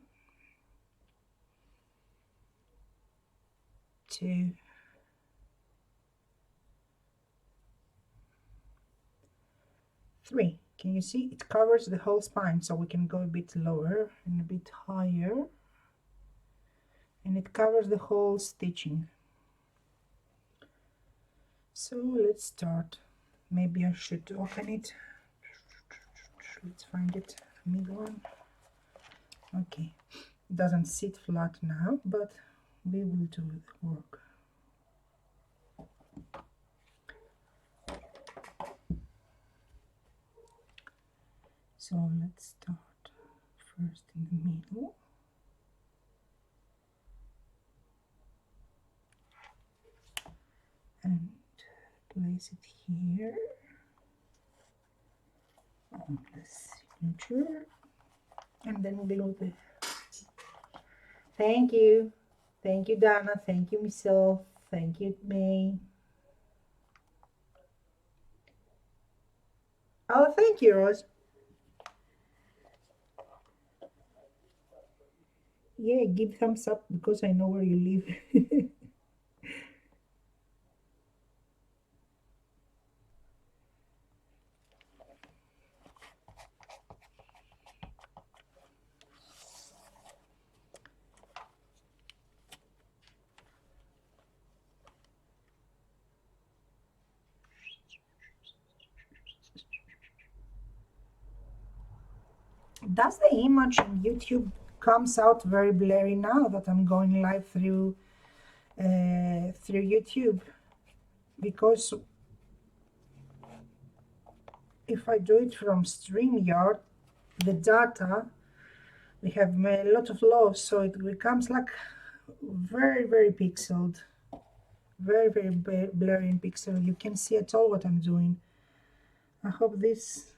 2, 3. Can you see? It covers the whole spine, so we can go a bit lower and a bit higher. And it covers the whole stitching. So let's start. Maybe I should open it. Let's find it. Mid one. Okay. It doesn't sit flat now, but we will do the work. So let's start first in the middle. And place it here on the signature. And then below the... Thank you. Thank you, Dana. Thank you, Michelle. Thank you, May. Oh, thank you, Rose. Yeah, give thumbs up because I know where you live. Does the image on YouTube comes out very blurry now that I'm going live through YouTube? Because if I do it from StreamYard, the data, we have a lot of loss, so it becomes like very pixeled, very blurry in pixel. You can't see at all what I'm doing. I hope this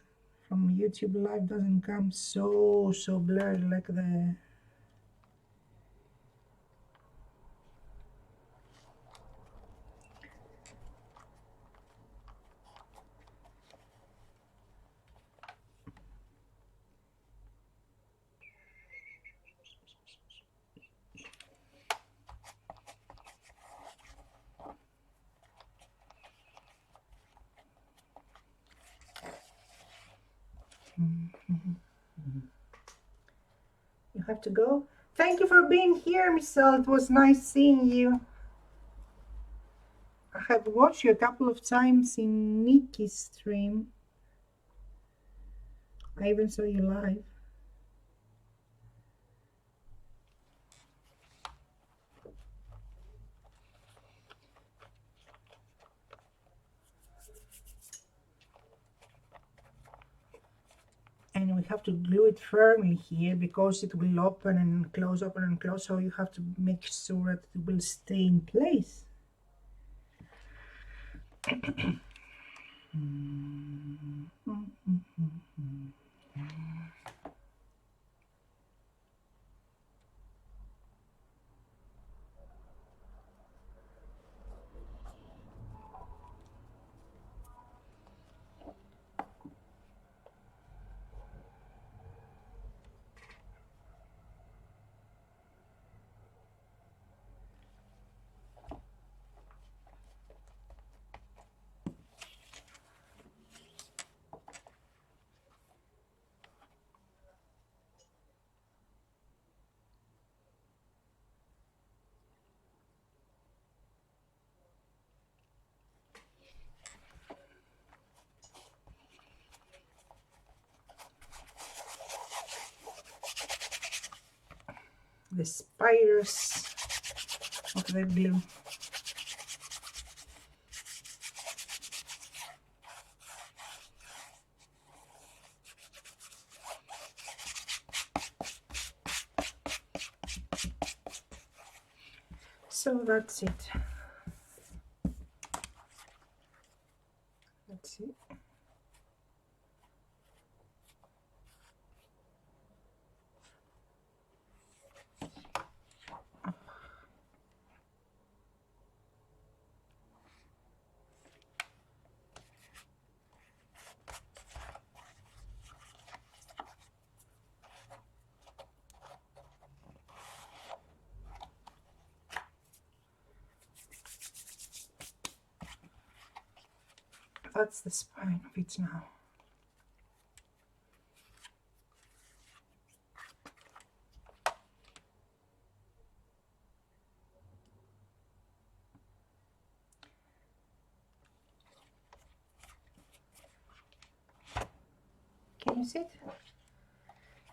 from YouTube Live doesn't come so blurry like the... You have to go. Thank you for being here, Michelle. It was nice seeing you. I have watched you a couple of times in Nikki's stream. I even saw you live. have to glue it firmly here because it will open and close, open and close, so you have to make sure that it will stay in place. The spiders of the glue. So that's it. That's it. That's the spine of it now. Can you see it?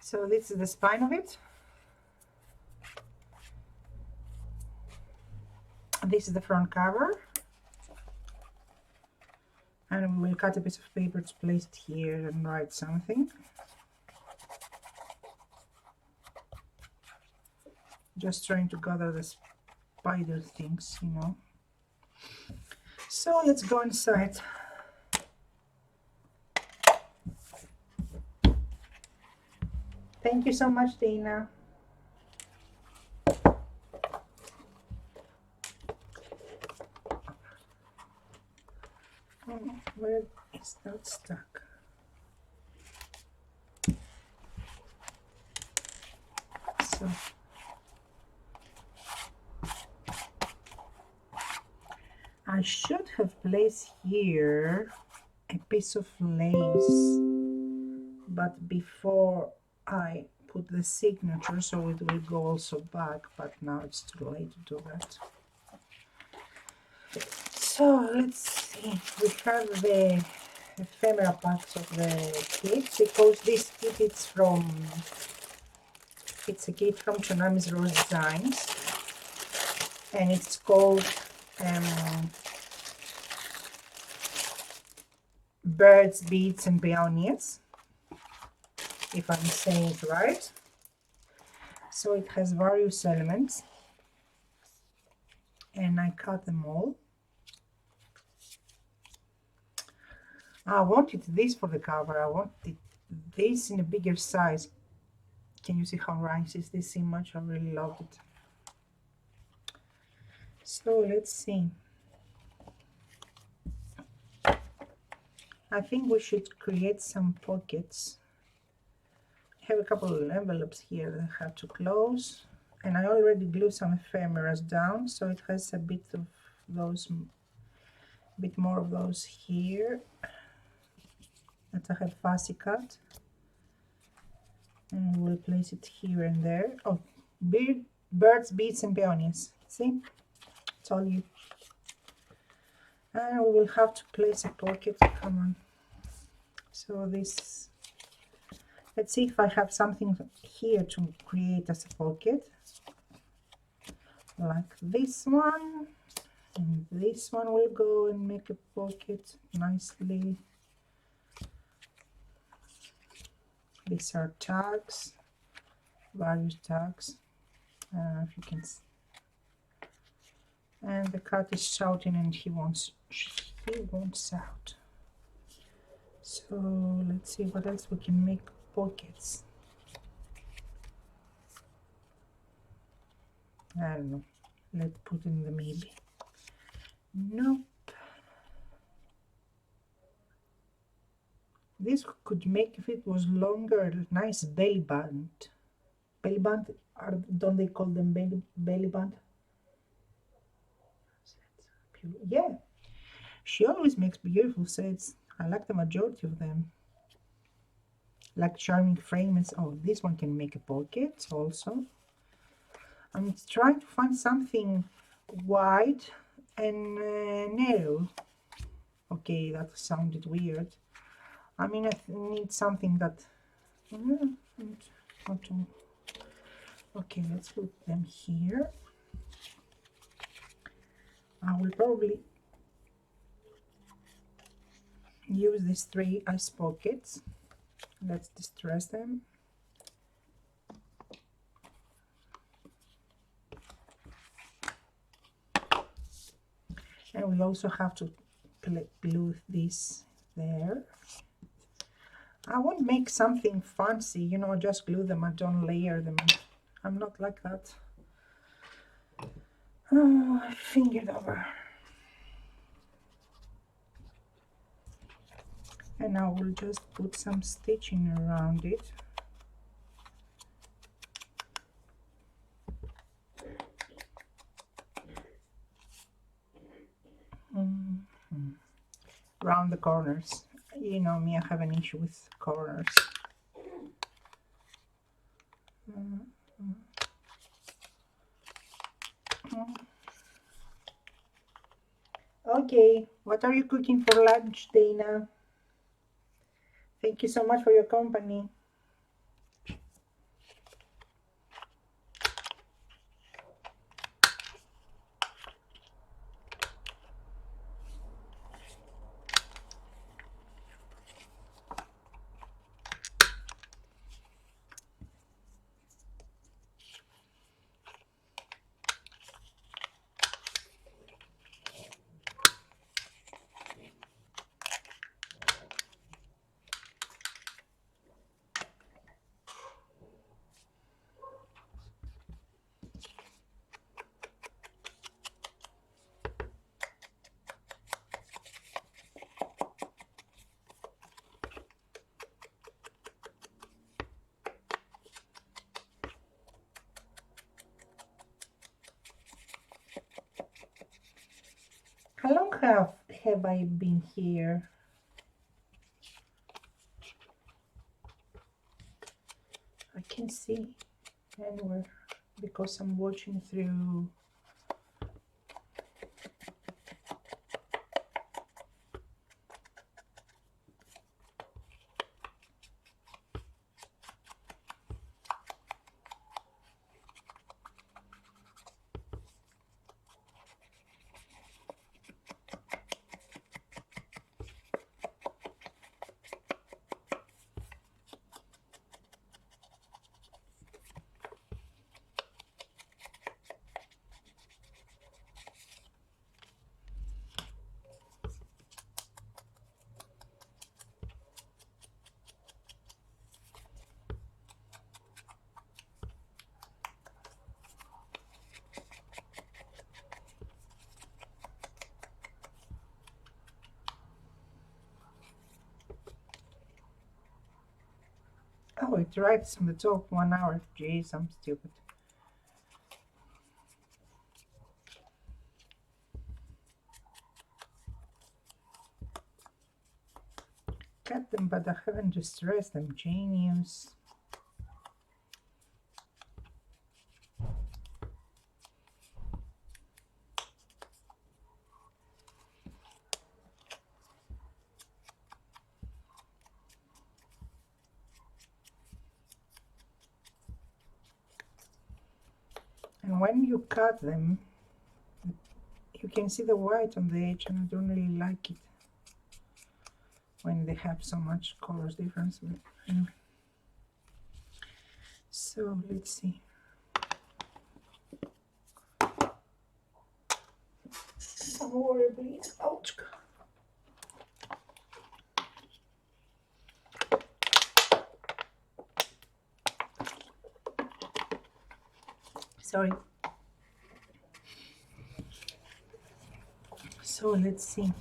So this is the spine of it. This is the front cover. And we will cut a piece of paper to place it here and write something. Just trying to gather the spider things, you know. So let's go inside. Thank you so much, Dana. Oh, where is that stuck? So I should have placed here a piece of lace, but before I put the signature, so it will go also back, but now it's too late to do that. So let's see, we have the ephemera parts of the kit, because this kit is from, it's a kit from Tsunamis Rose Designs, and it's called Birds, Beads and Peonies, if I'm saying it right. So it has various elements, and I cut them all. I wanted this for the cover. I wanted this in a bigger size. Can you see how nice is this image? I really loved it. So let's see. I think we should create some pockets. I have a couple of envelopes here that I have to close, and I already glued some ephemeras down, so it has a bit of those, a bit more of those here that I have fussy cut, and we'll place it here and there. Oh, birds, beads and peonies. See, it's all you. And we will have to place a pocket. Come on. So this, let's see if I have something here to create as a pocket, like this one, and this one will go and make a pocket nicely. These are tags, various tags. I don't know if you can see. And the cat is shouting and he wants out. So let's see what else we can make pockets. I don't know. Let's put in the maybe. Nope. This could make, if it was longer, nice belly band. Belly band, don't they call them belly band? Yeah, she always makes beautiful sets. I like the majority of them. Like charming frames. Oh, this one can make a pocket also. I'm trying to find something wide and narrow. Okay, that sounded weird. I mean, I need something that... Okay, let's put them here. I will probably use these 3 as pockets. Let's distress them. And we also have to glue this there. I won't make something fancy, you know, just glue them. I don't layer them. I'm not like that. Oh, I fingered over. And I will just put some stitching around it. Around the corners. You know me, I have an issue with corners. Okay, what are you cooking for lunch, Dana? Thank you so much for your company. How long have I been here? I can't see anywhere because I'm watching through. Oh, it writes on the top 1 hour. Jeez, I'm stupid. Cut them, but I haven't distressed them. Genius. And when you cut them, you can see the white on the edge, and I don't really like it when they have so much colors difference. But anyway. So let's see. Some water, please. Ouch. Sorry. So let's see.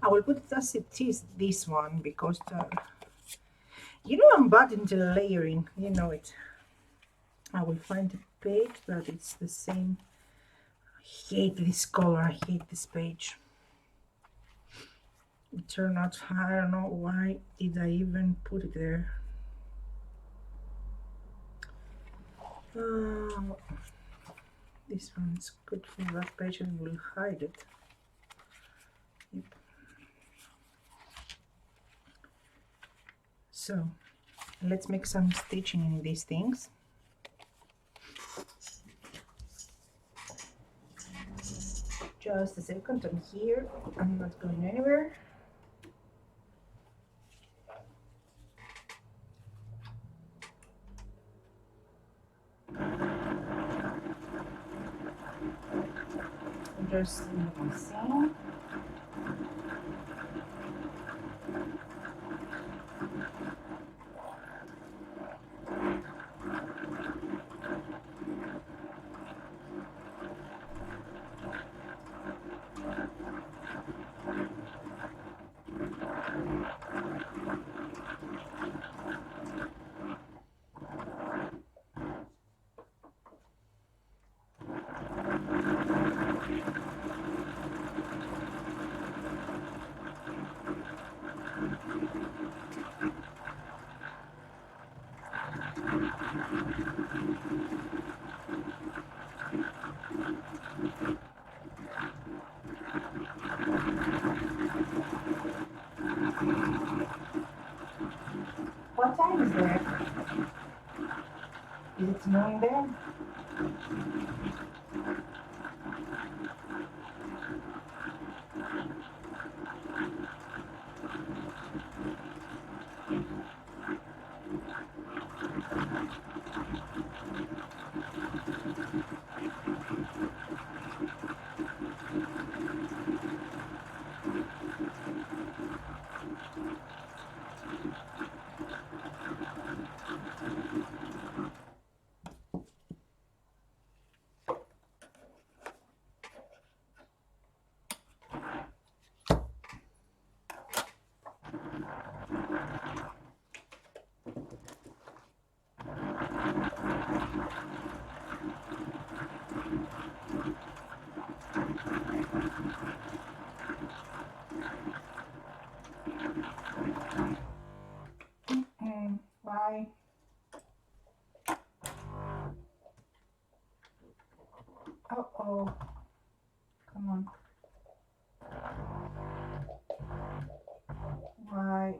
I will put it as it is, this one, because you know I'm bad into layering, you know it. I will find a page that it's the same. I hate this color, I hate this page. It turned out, I don't know why did I even put it there. This one's good for that page and will hide it. Yep. So let's make some stitching in these things. Just a second, I'm here, I'm not going anywhere. Just see. What time is there? Is it snowing there? Why? Uh-oh. Come on. Why?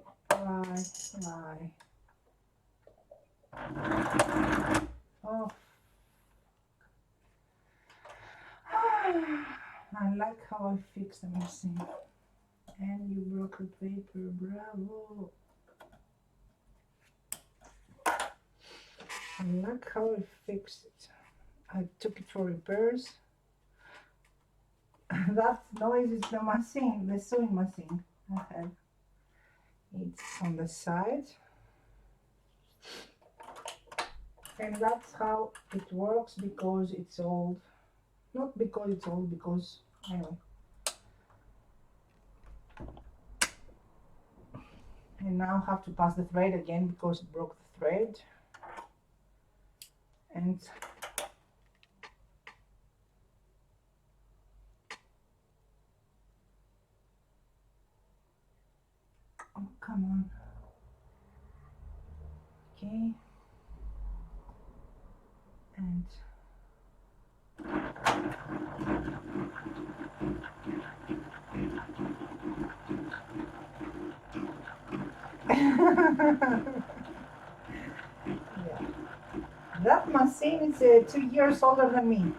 Oh. I like how I fixed the missing. And you broke the paper, bravo. I like how I fixed it. I took it for repairs. That noise is the machine, the sewing machine I have. It's on the side. And that's how it works, because it's old. Not because it's old, because anyway. And now I have to pass the thread again because it broke the thread. And oh, come on. Okay. And yeah. That machine is 2 years older than me.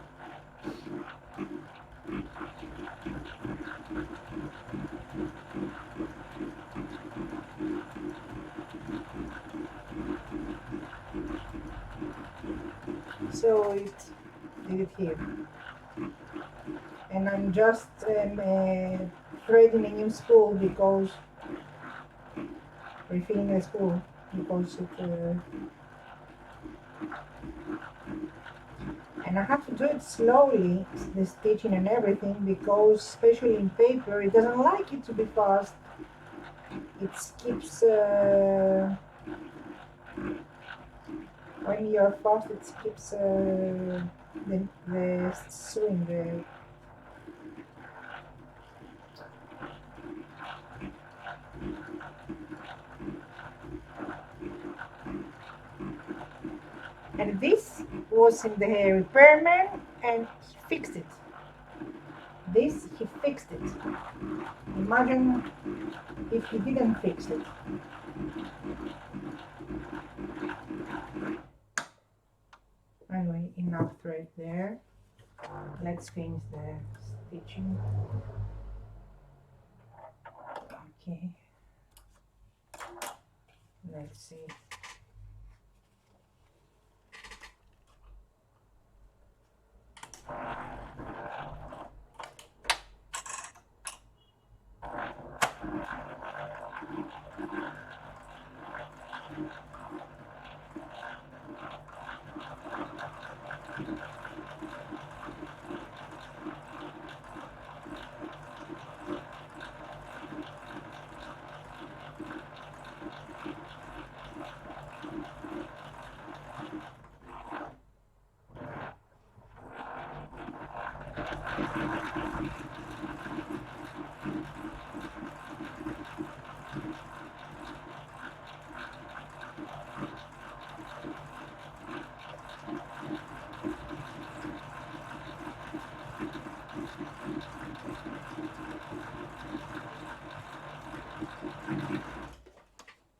so did it here. And I'm just threading a new spool because refilling the spool because it and I have to do it slowly, the stitching and everything, because especially in paper it doesn't like it to be fast. It skips when you're fast, it skips the sewing. And this was in the repairman, and he fixed it. This he fixed it. Imagine if he didn't fix it. Anyway, enough thread there. Let's finish the stitching. Okay. Let's see.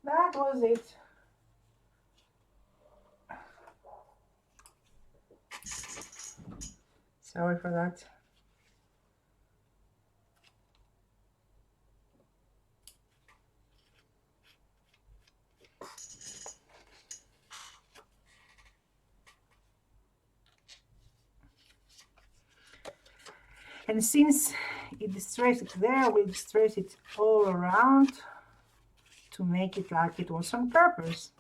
That was it. Sorry for that. And since it distressed it there, we'll distress it all around to make it like it was on purpose,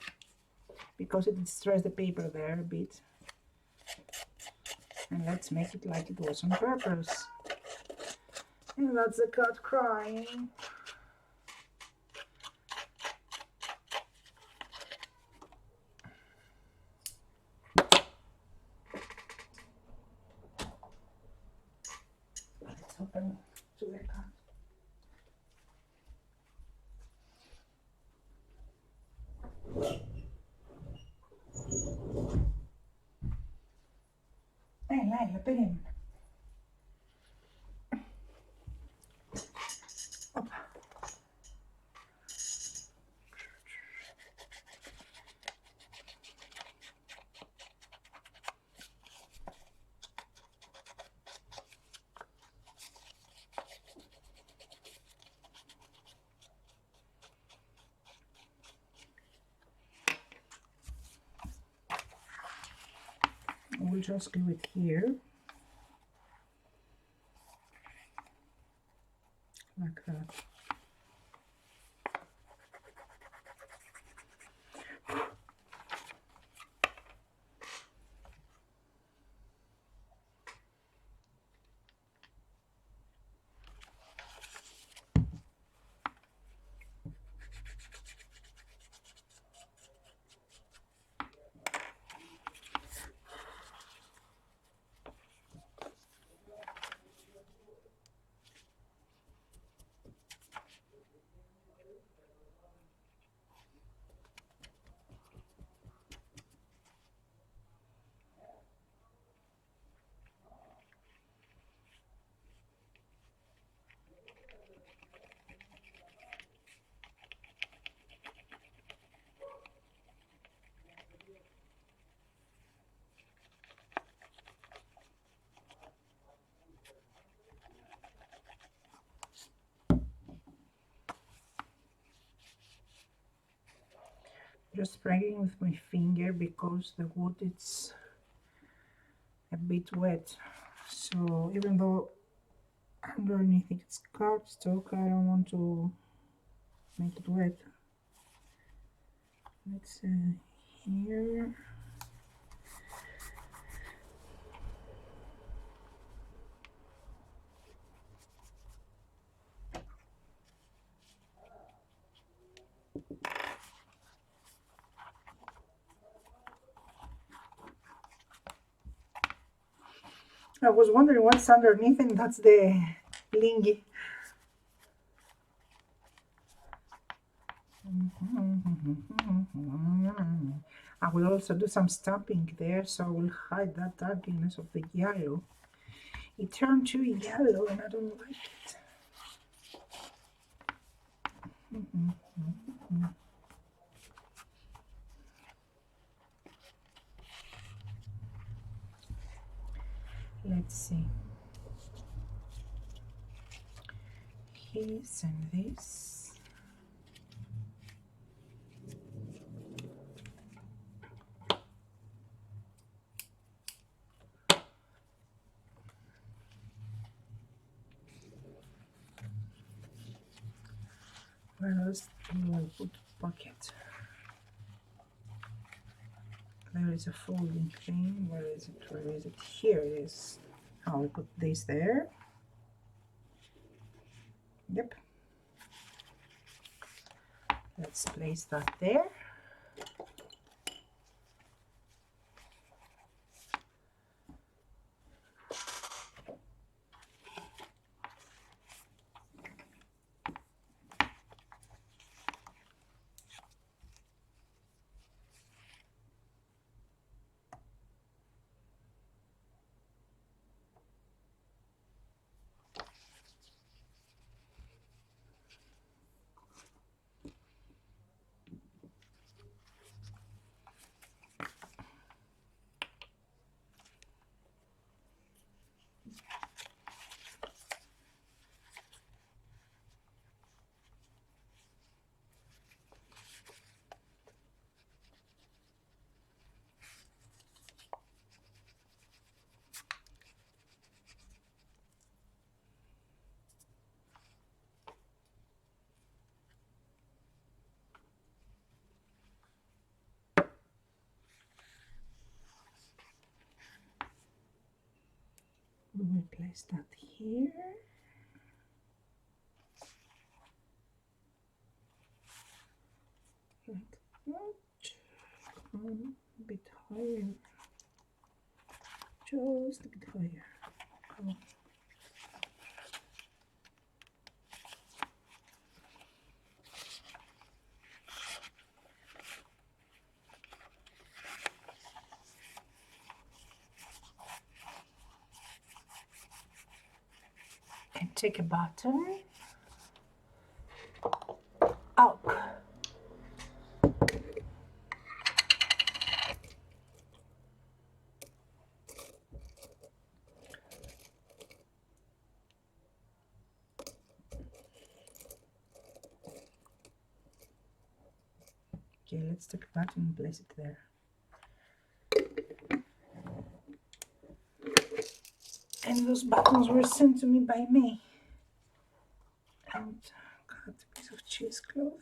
because it distressed the paper there a bit. And let's make it like it was on purpose. And that's the cat crying. Let's open to the cat. Laila, espérenme. Opa. We'll just glue it here, like that. Just spreading with my finger because the wood it's a bit wet. So even though underneath it's cardstock, I don't want to make it wet. Let's here. I was wondering what's underneath, and that's the lingy. I will also do some stamping there, so I will hide that ugliness of the yellow. It turned too yellow and I don't like it. Let's see. This and this. Where else do I put pocket? There is a folding thing. Where is it? Where is it? Here it is. I'll put this there. Yep. Let's place that there. We will place that here. Like that. A bit higher. Just a bit higher. Come on. And take a button up. Okay, let's take a button and place it there. And those buttons were sent to me by May. And got a piece of cheesecloth.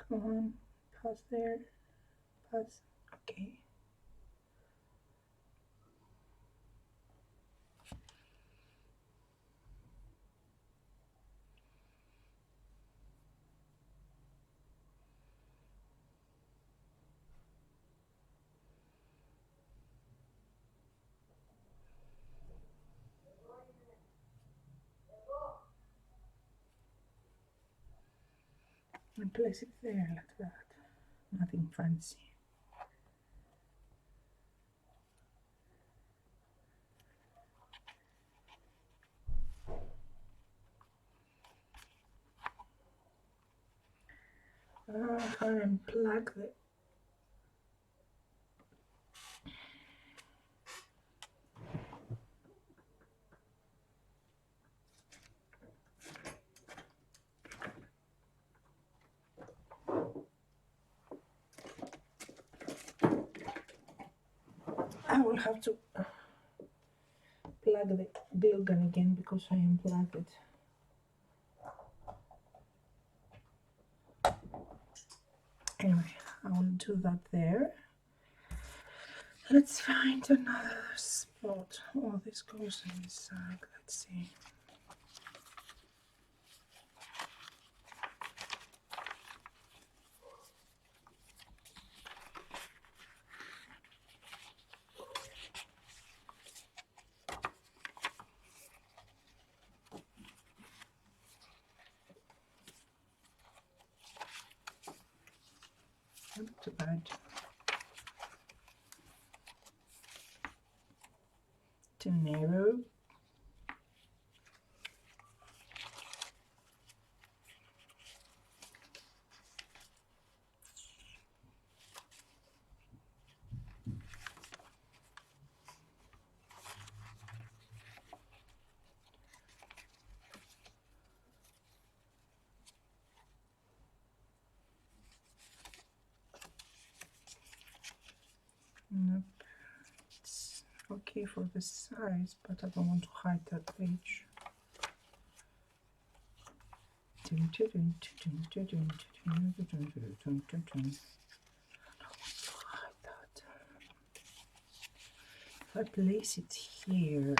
Come on, pass there, pass. Okay. And place it there like that. Nothing fancy. And plug the I will have to plug the glue gun again because I unplugged it. Anyway, I will do that there. Let's find another spot. Oh, this goes in this side. Let's see. Not too bad. Too narrow. Nope. It's okay for the size, but I don't want to hide that page. I don't want to hide that. If I place it here,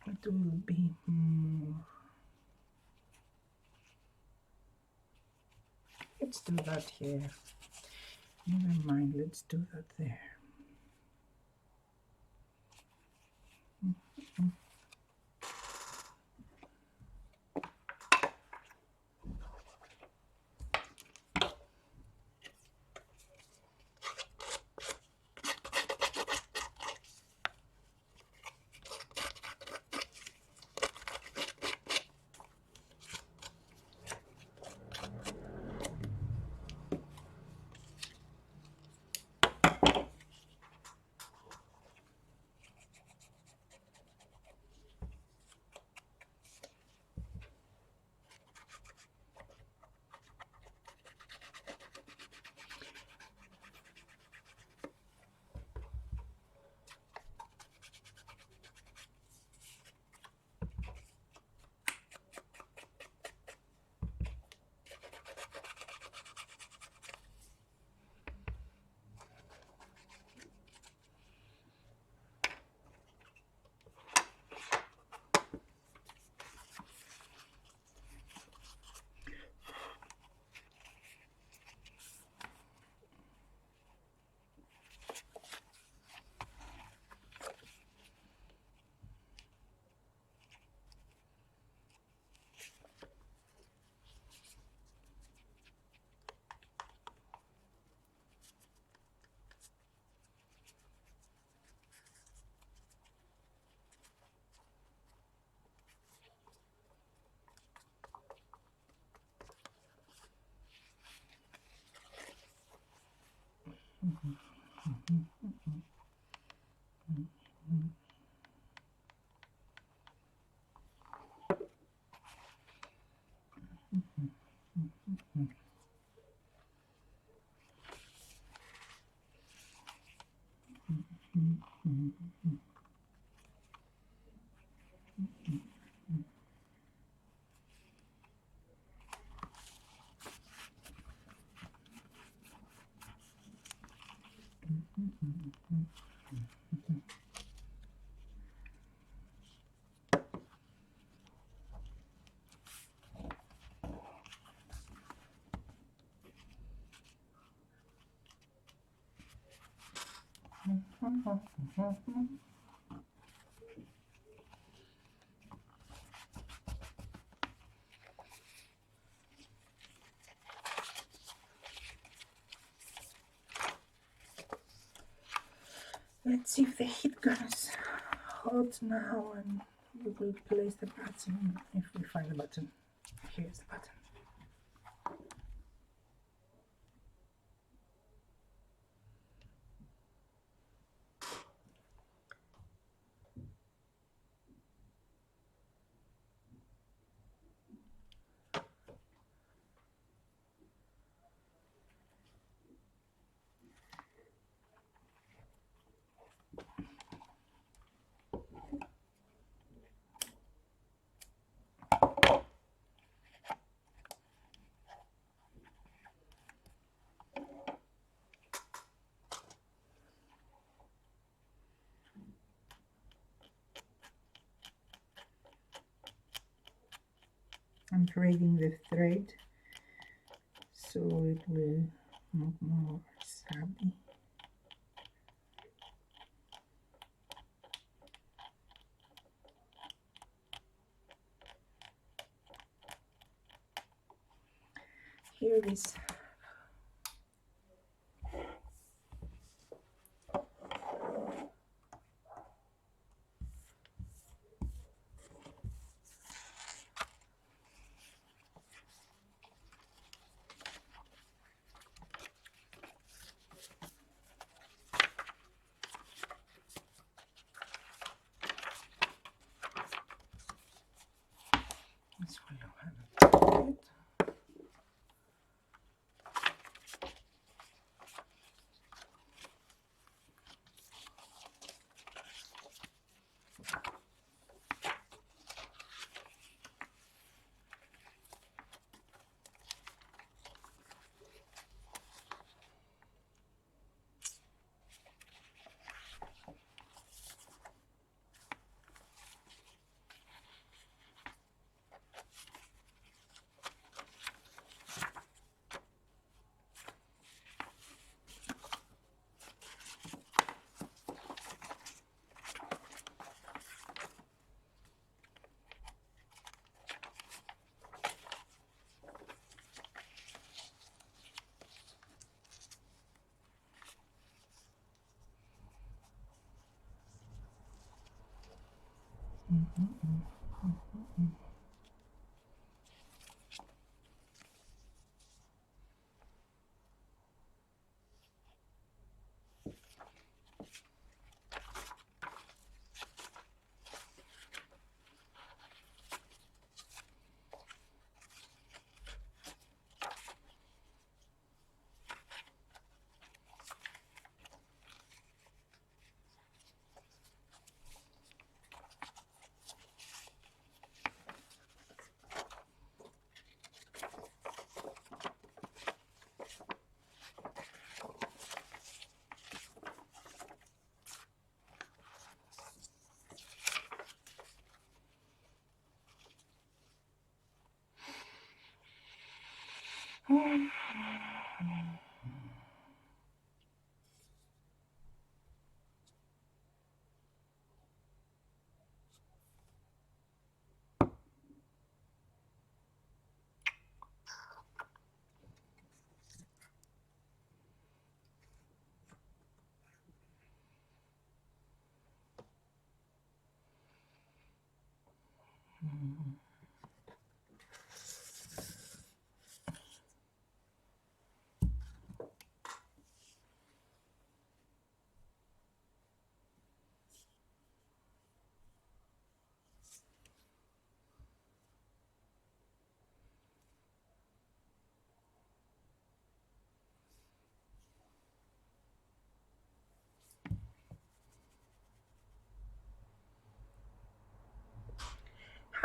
it will be more. Let's do that here. Never mind, let's do that there. Let's see if the heat gun is hot now, and we will place the button if we find the button. Here's the button. I'm braiding the thread so it will look more shabby. Here it is. This will have it.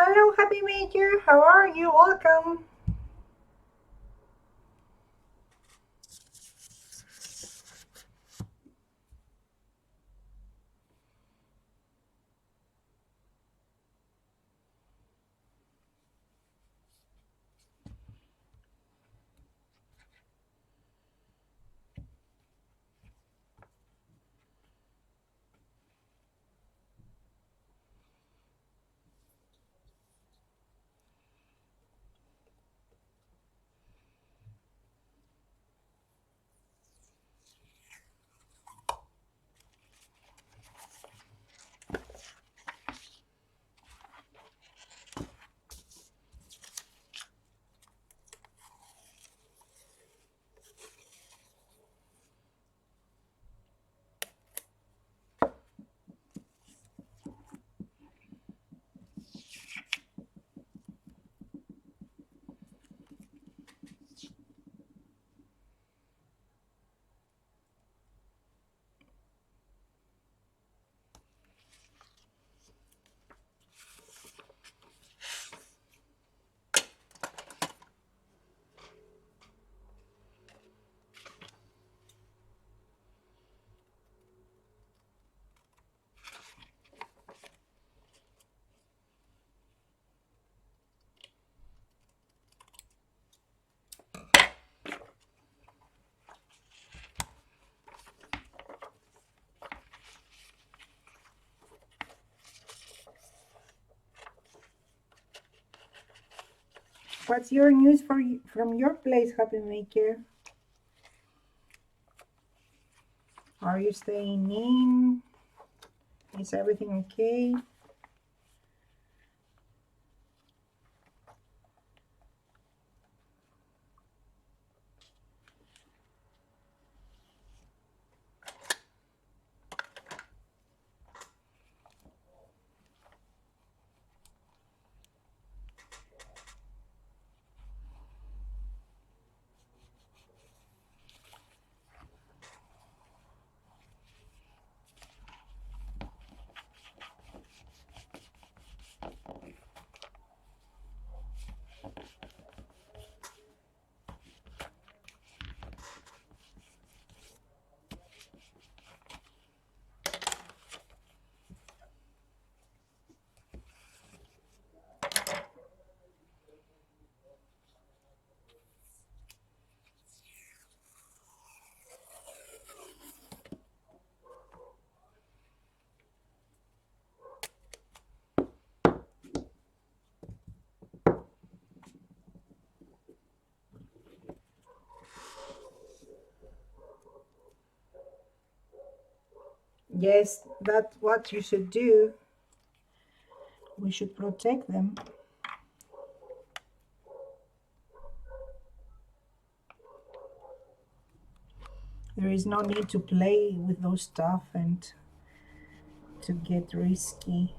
Hello, Happy Major. How are you? Welcome. What's your news from your place, Happy Maker? Are you staying in? Is everything okay? Yes, that's what you should do. We should protect them. There is no need to play with those stuff and to get risky.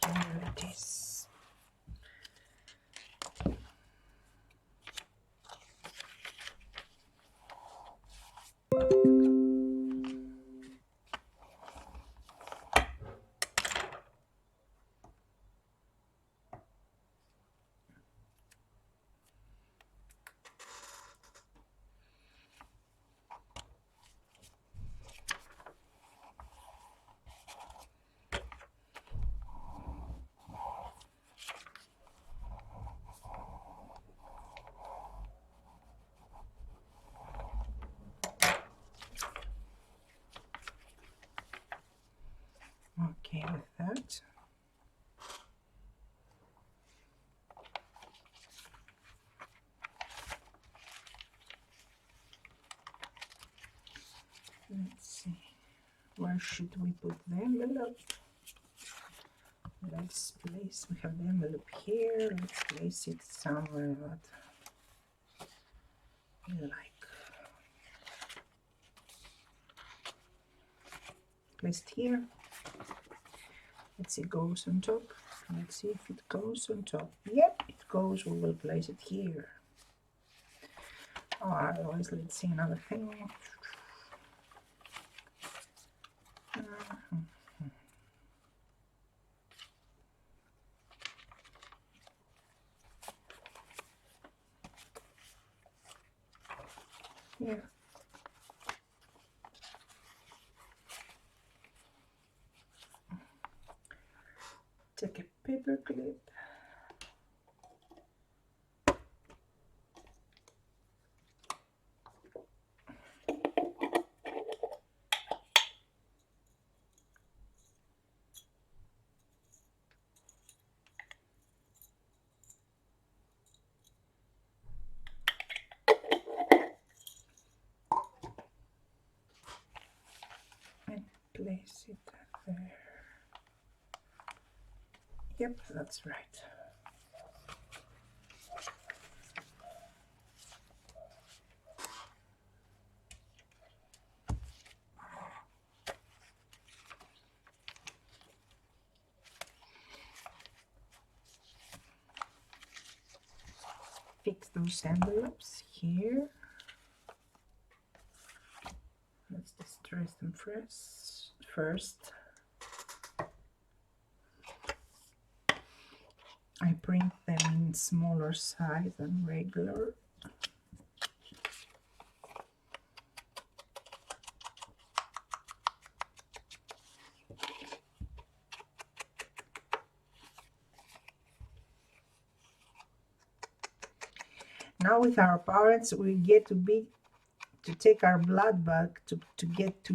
Here it is. Okay, with that. Let's see. Where should we put the envelope? Let's place, we have the envelope here. Let's place it somewhere that we like. Place it here. Let's see, it goes on top. Let's see if it goes on top. Yep, it goes. We will place it here. Otherwise, let's see another thing. Here. Take a paper clip. And place it there. Yep, that's right. fix those envelopes here. Let's distress them first. I print them in smaller size than regular. Now with our parents, we get to take our blood back, to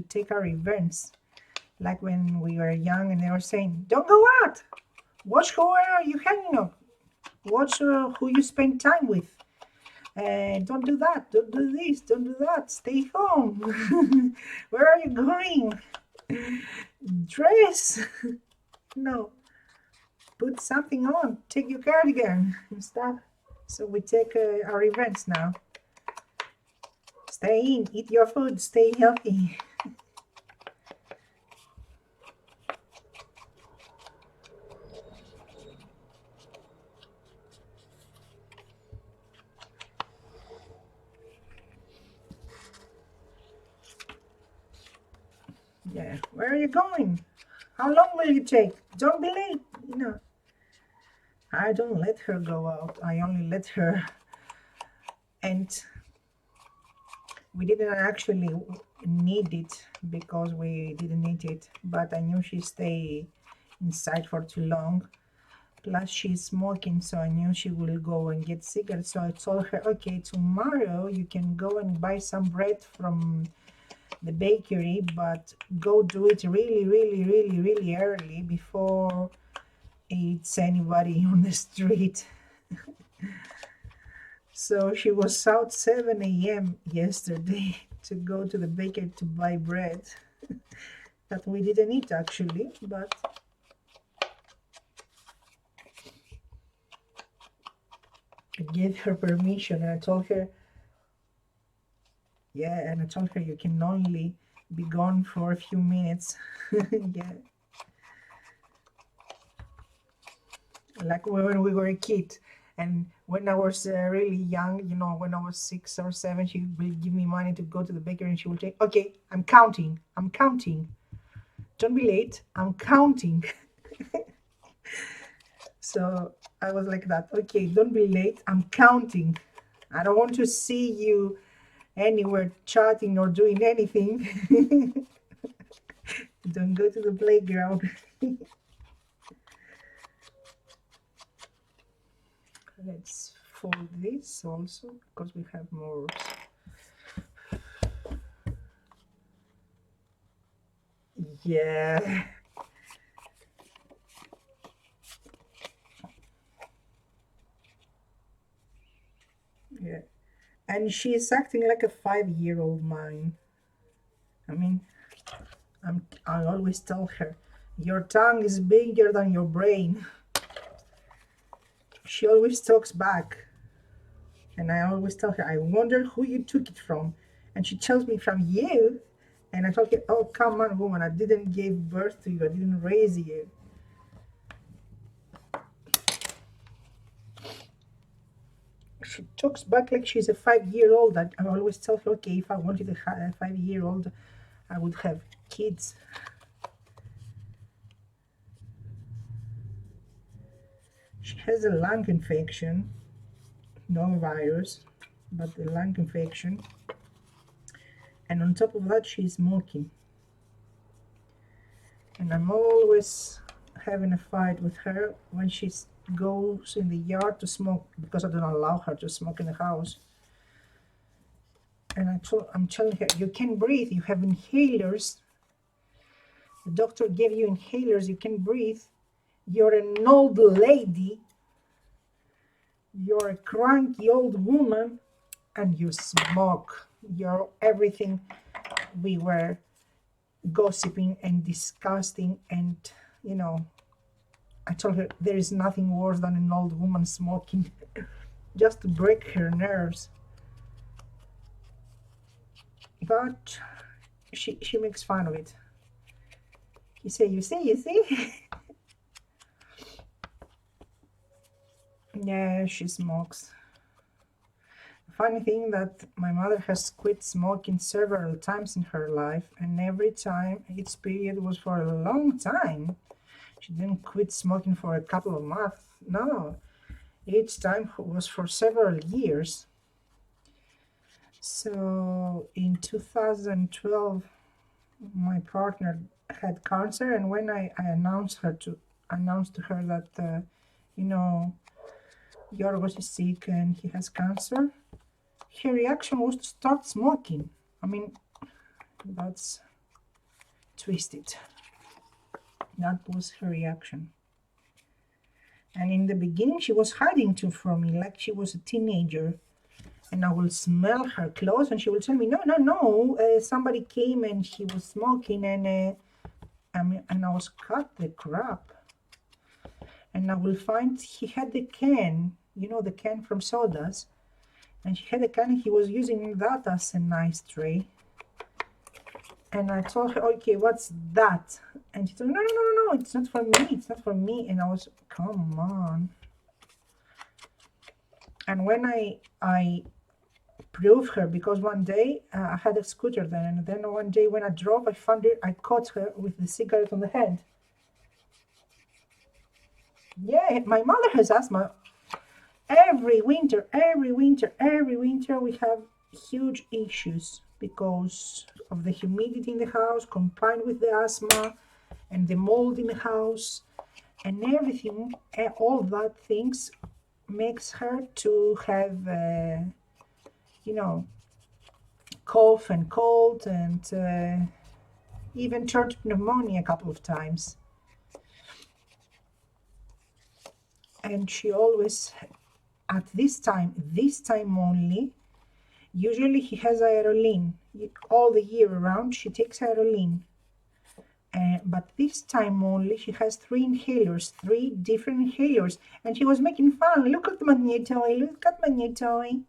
take our events. Like when we were young and they were saying, don't go out, watch who are you hanging out, watch who you spend time with, and don't do that, don't do this, don't do that, stay home. Where are you going? Dress. No, put something on, take your cardigan and stuff. So we take our events now. Stay in, eat your food, stay healthy. Yeah, where are you going? How long will you take? Don't be late. I don't let her go out. I only let her. And we didn't actually need it because we didn't need it. But I knew she'd stay inside for too long. Plus, she's smoking, so I knew she will go and get cigarettes. So I told her, okay, tomorrow you can go and buy some bread from the bakery, but go do it really, really, really, really early before it's anybody on the street. So she was out 7 a.m. yesterday to go to the bakery to buy bread that we didn't eat actually, but I gave her permission and I told her, yeah, and I told her you can only be gone for a few minutes. Yeah. Like when we were a kid. And when I was really young, when I was 6 or 7, she would give me money to go to the bakery and she would say, okay, I'm counting. Don't be late. I'm counting. So I was like that. Okay, don't be late. I'm counting. I don't want to see you anywhere chatting or doing anything. Don't go to the playground. Let's fold this also because we have more. Yeah. Yeah. And she is acting like a 5-year-old mine. I mean, I always tell her, your tongue is bigger than your brain. She always talks back. And I always tell her, I wonder who you took it from. And she tells me, from you. And I told her, oh, come on, woman, I didn't give birth to you. I didn't raise you. She talks back like she's a 5-year-old. I always tell her, okay, if I wanted a 5-year-old, I would have kids. She has a lung infection, no virus, but the lung infection. And on top of that, she's smoking. And I'm always having a fight with her when she goes in the yard to smoke because I don't allow her to smoke in the house. And I'm telling her, you can breathe, you have inhalers. The doctor gave you inhalers, you can breathe. You're an old lady. You're a cranky old woman and you smoke. You're everything we were gossiping and disgusting. And, I told her there is nothing worse than an old woman smoking just to break her nerves. But she makes fun of it. She say, you see? Yeah, she smokes. Funny thing that my mother has quit smoking several times in her life, and every time each period was for a long time. She didn't quit smoking for a couple of months. No, each time was for several years. So in 2012, my partner had cancer, and when I announced to her that you know Yorgos is sick and he has cancer, her reaction was to start smoking. I mean, that's twisted. That was her reaction. And in the beginning, she was hiding too from me, like she was a teenager. And I will smell her clothes, and she will tell me, "No, no, no! Somebody came and she was smoking, and I was cut the crap." And I will find he had the can, the can from sodas, and she had a can, and he was using that as a nice tray. And I told her, "Okay, what's that?" And she told me, "No, no, no, no, no, it's not for me, it's not for me." And I was, "Come on." And when I proved her, because one day I had a scooter then, and then one day when I drove, I caught her with the cigarette on the hand. Yeah, my mother has asthma. Every winter, we have huge issues because of the humidity in the house combined with the asthma and the mold in the house and everything. All that things makes her to have, cough and cold and even turn to pneumonia a couple of times. And she always, at this time only, usually he has aeroline. All the year around, she takes aeroline. But this time only, she has three different inhalers. And she was making fun. Look at Magnetoy, look at Magnetoy.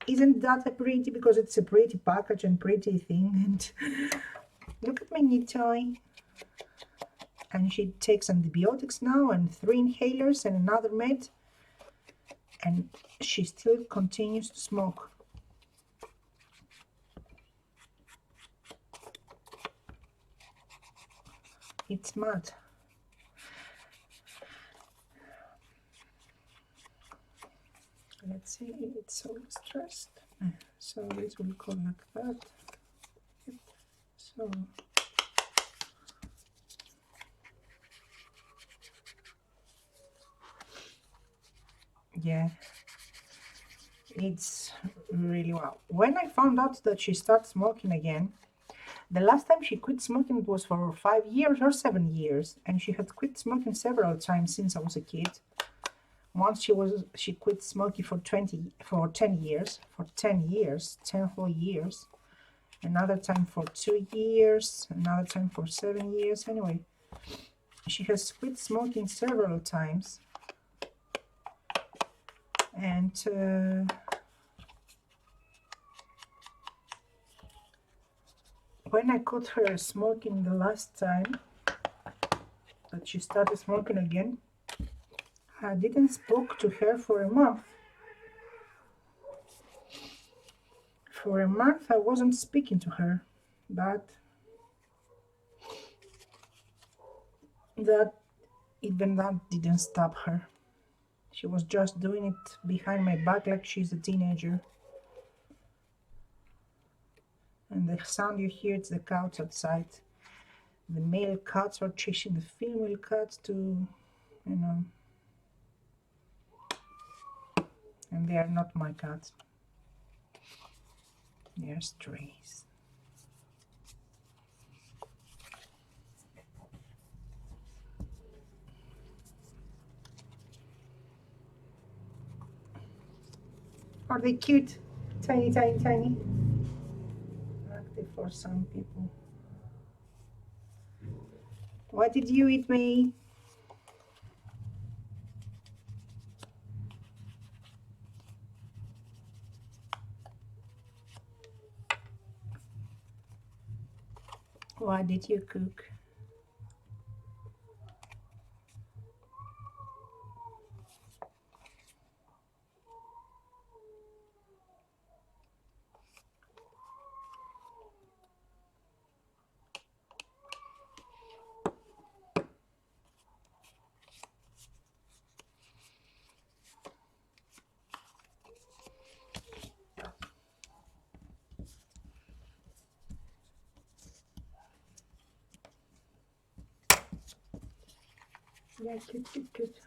Isn't that a pretty, because it's a pretty package and pretty thing. And look at Magnetoy. And she takes antibiotics now and 3 inhalers and another med. And she still continues to smoke. It's mad. Let's see, it's so stressed. So this will go like that. So yeah, it's really wow. When I found out that she started smoking again, the last time she quit smoking it was for 5 years or 7 years, and she had quit smoking several times since I was a kid. Once she quit smoking for 10 years, 10 whole years. Another time for 2 years, another time for 7 years. Anyway, she has quit smoking several times. And when I caught her smoking the last time that she started smoking again, I didn't spoke to her for a month. For a month I wasn't speaking to her, but even that didn't stop her. She was just doing it behind my back like she's a teenager. And the sound you hear, it's the cats outside. The male cats are chasing the female cats to, and they are not my cats. They are strays. Are they cute? Tiny, tiny, tiny. Active for some people. What did you eat, May? What did you cook? Yeah, cute, cute, cute.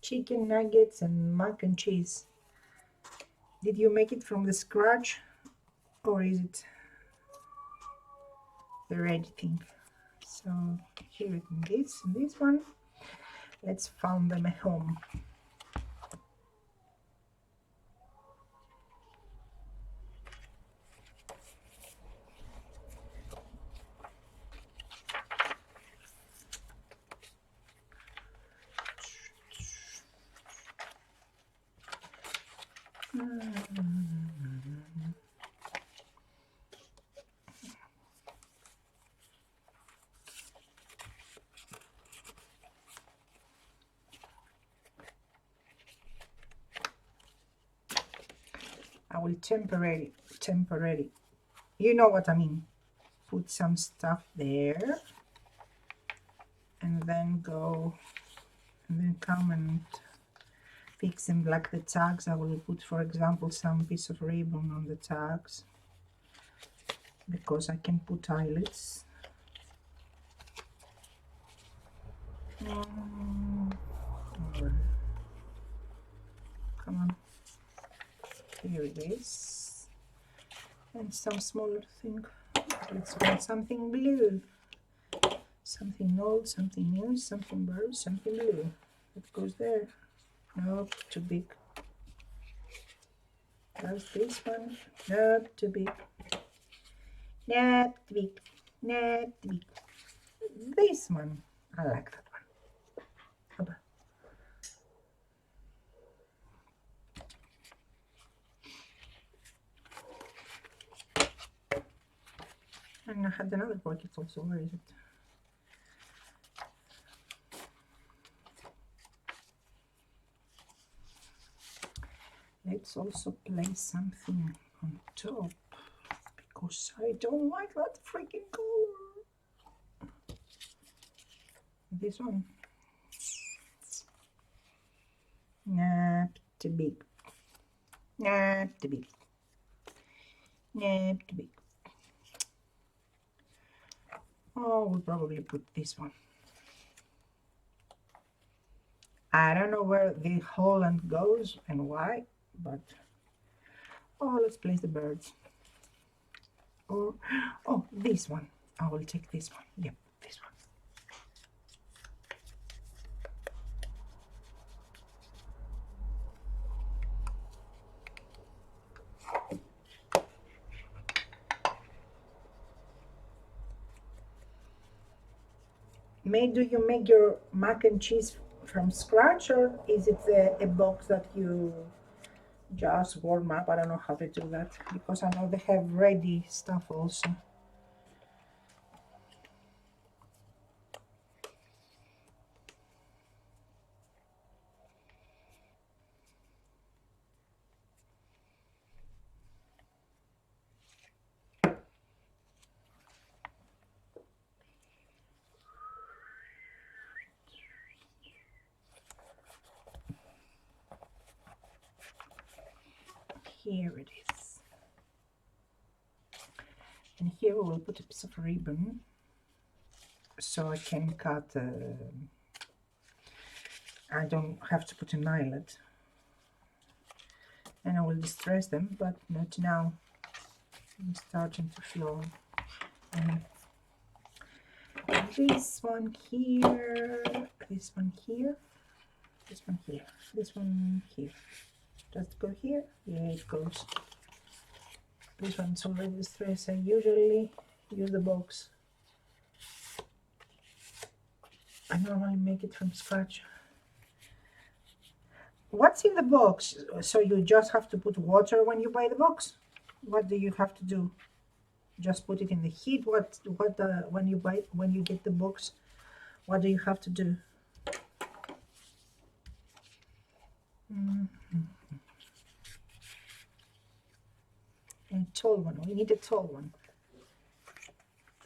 Chicken nuggets and mac and cheese. Did you make it from the scratch, or is it the ready thing? So here it is, this one. Let's find them at home. I will temporarily, you know what I mean, put some stuff there, and then go, and then come and fix them like the tags. I will put, for example, some piece of ribbon on the tags, because I can put eyelets. Come on, here it is, and some smaller thing. Let's find something blue, something old, something new, something blue, something blue. What goes there? Nope, too big. How's this one? Nope, too big. Not too big. Not too big. This one, I like that one. How about? And I had another pocket also. Where is it? Let's also place something on top, because I don't like that freaking color. This one. Not too big. Not too big. Not too big. Oh, we'll probably put this one. I don't know where the Holland goes and why, but oh, let's place the birds. Or oh, this one. I will take this one. Yep, this one. Do you make your mac and cheese from scratch, or is it a box that you just warm up? I don't know how to do that, because I know they have ready stuff also. Here it is. And here we will put a piece of ribbon, so I can cut, I don't have to put an eyelet. And I will distress them, but not now. I'm starting to flow. And this one here, this one here, this one here, this one here. Does it go here? Yeah, it goes. This one's already distressed. I usually use the box. I normally make it from scratch. What's in the box? So you just have to put water when you buy the box? What do you have to do? Just put it in the heat? When you get the box, what do you have to do? A tall one. We need a tall one.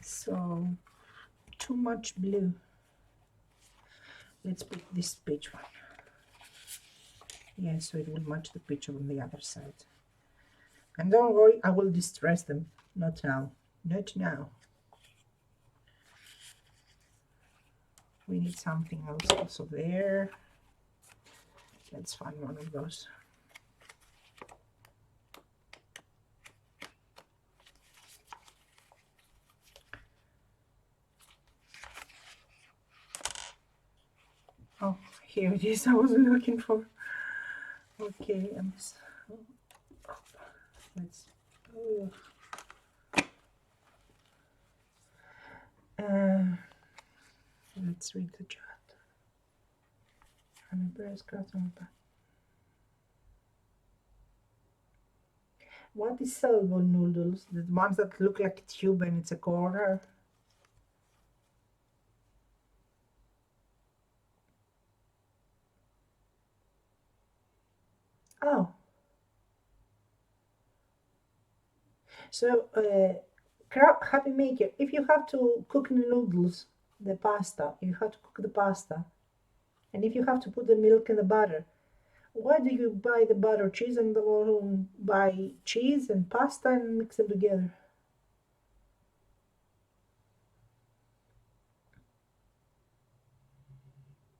So too much blue. Let's put this peach one. Yeah, so it will match the picture on the other side. And don't worry, I will distress them. Not now. Not now. We need something else also there. Let's find one of those. Oh, here it is. I was looking for. Okay, let's. Let's read the chat. What is soluble noodles? The ones that look like a tube and it's a corner? Oh. So, Happy Maker, if you have to cook the noodles, the pasta, you have to cook the pasta, and if you have to put the milk in the butter, why do you buy the butter, cheese, and buy cheese and pasta and mix them together?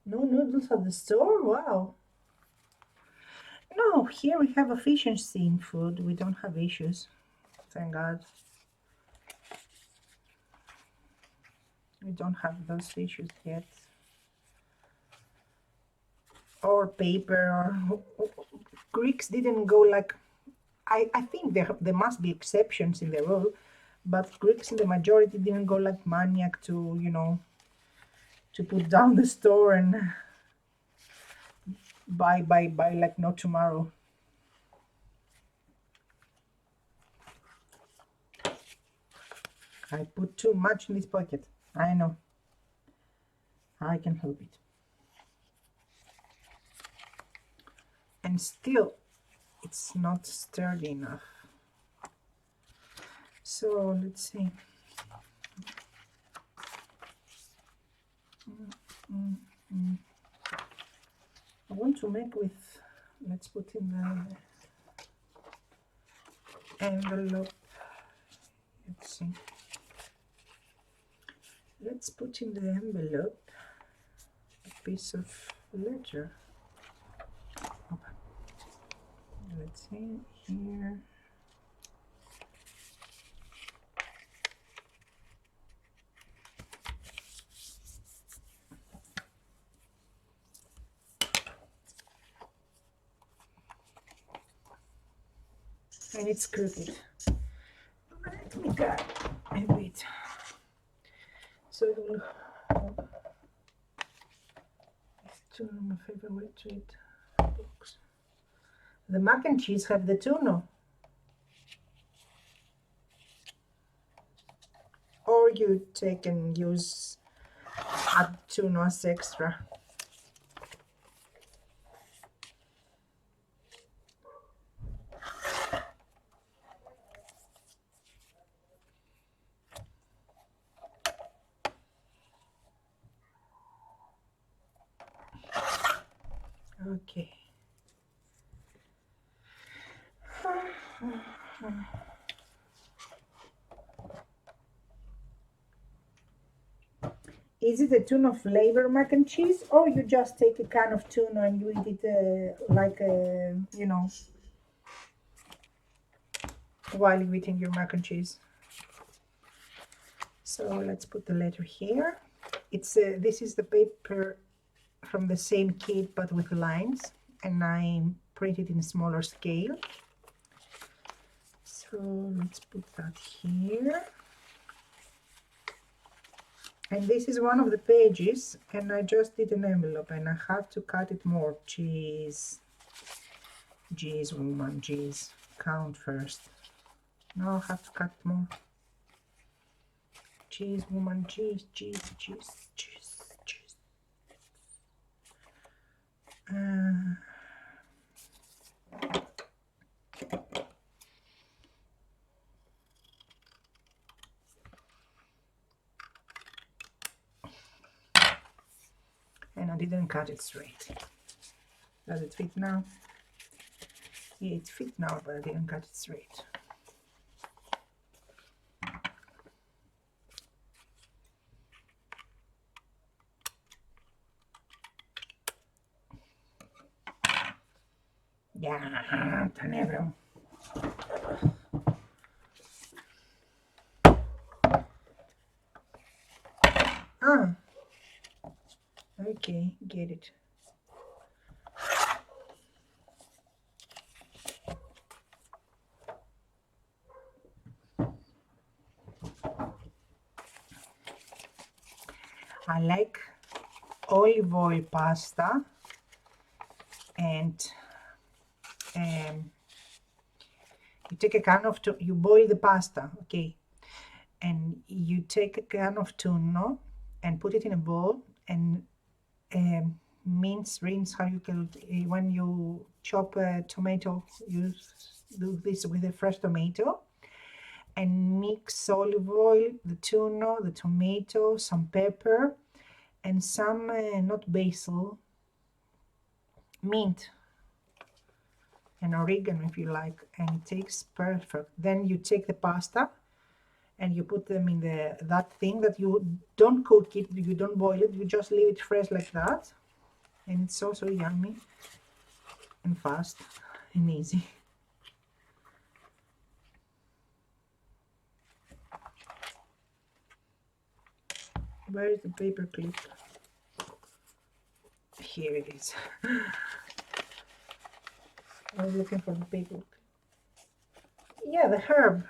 No noodles at the store? Wow. No, here we have efficiency in food. We don't have issues. Thank God. We don't have those issues yet. Or paper, or Greeks didn't go like, I think there must be exceptions in the rule, but Greeks in the majority didn't go like maniac to, to put down the store and buy like no tomorrow. I put too much in this pocket. I know. I can help it. And still, it's not sturdy enough. So let's see. I want to make with, let's put in the envelope. Let's see. Let's put in the envelope a piece of letter. Let's see here. And it's crooked. Let me cut a bit. So it will. It's tuna, my favorite treat box. The mac and cheese have the tuna. Or you take and use add tuna as extra. Okay. Is it a tuna flavor mac and cheese, or you just take a can of tuna and you eat it like while you're eating your mac and cheese? So let's put the letter here. It's this is the paper from the same kit but with lines, and I printed in smaller scale. So let's put that here. And this is one of the pages, and I just did an envelope and I have to cut it more. Jeez, woman, jeez. Count first. No, I have to cut more. Jeez, woman, jeez. And I didn't cut it straight. Does it fit now? Yeah, it fit now, but I didn't cut it straight. Yeah, tenebro. Ah, okay, get it. I like olive oil pasta, and you take a can of you boil the pasta, okay, and you take a can of tuna and put it in a bowl and rinse how you can when you chop a tomato, you do this with a fresh tomato and mix olive oil, the tuna, the tomato, some pepper, and some not basil, mint and oregano if you like, and it tastes perfect. Then you take the pasta and you put them in that thing that you don't cook it, you don't boil it, you just leave it fresh like that, and it's so yummy and fast and easy. Where is the paper clip? Here it is. I was looking for the paper clip. Yeah, the herb,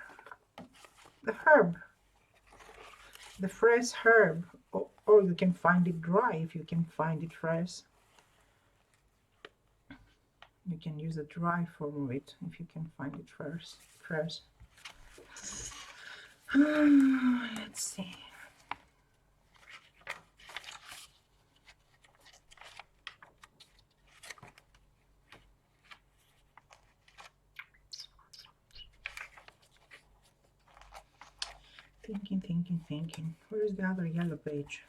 the fresh herb, or you can find it dry if you can find it fresh. You can use the dry form of it if you can find it fresh. Let's see. Thinking. Where is the other yellow page?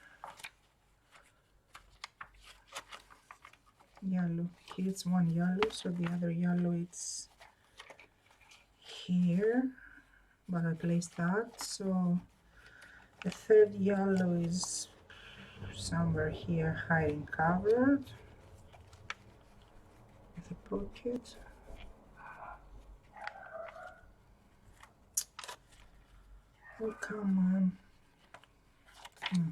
Yellow. Here's one yellow, so the other yellow it's here, but I placed that. So the third yellow is somewhere here, hiding covered with a pocket. Oh, come on.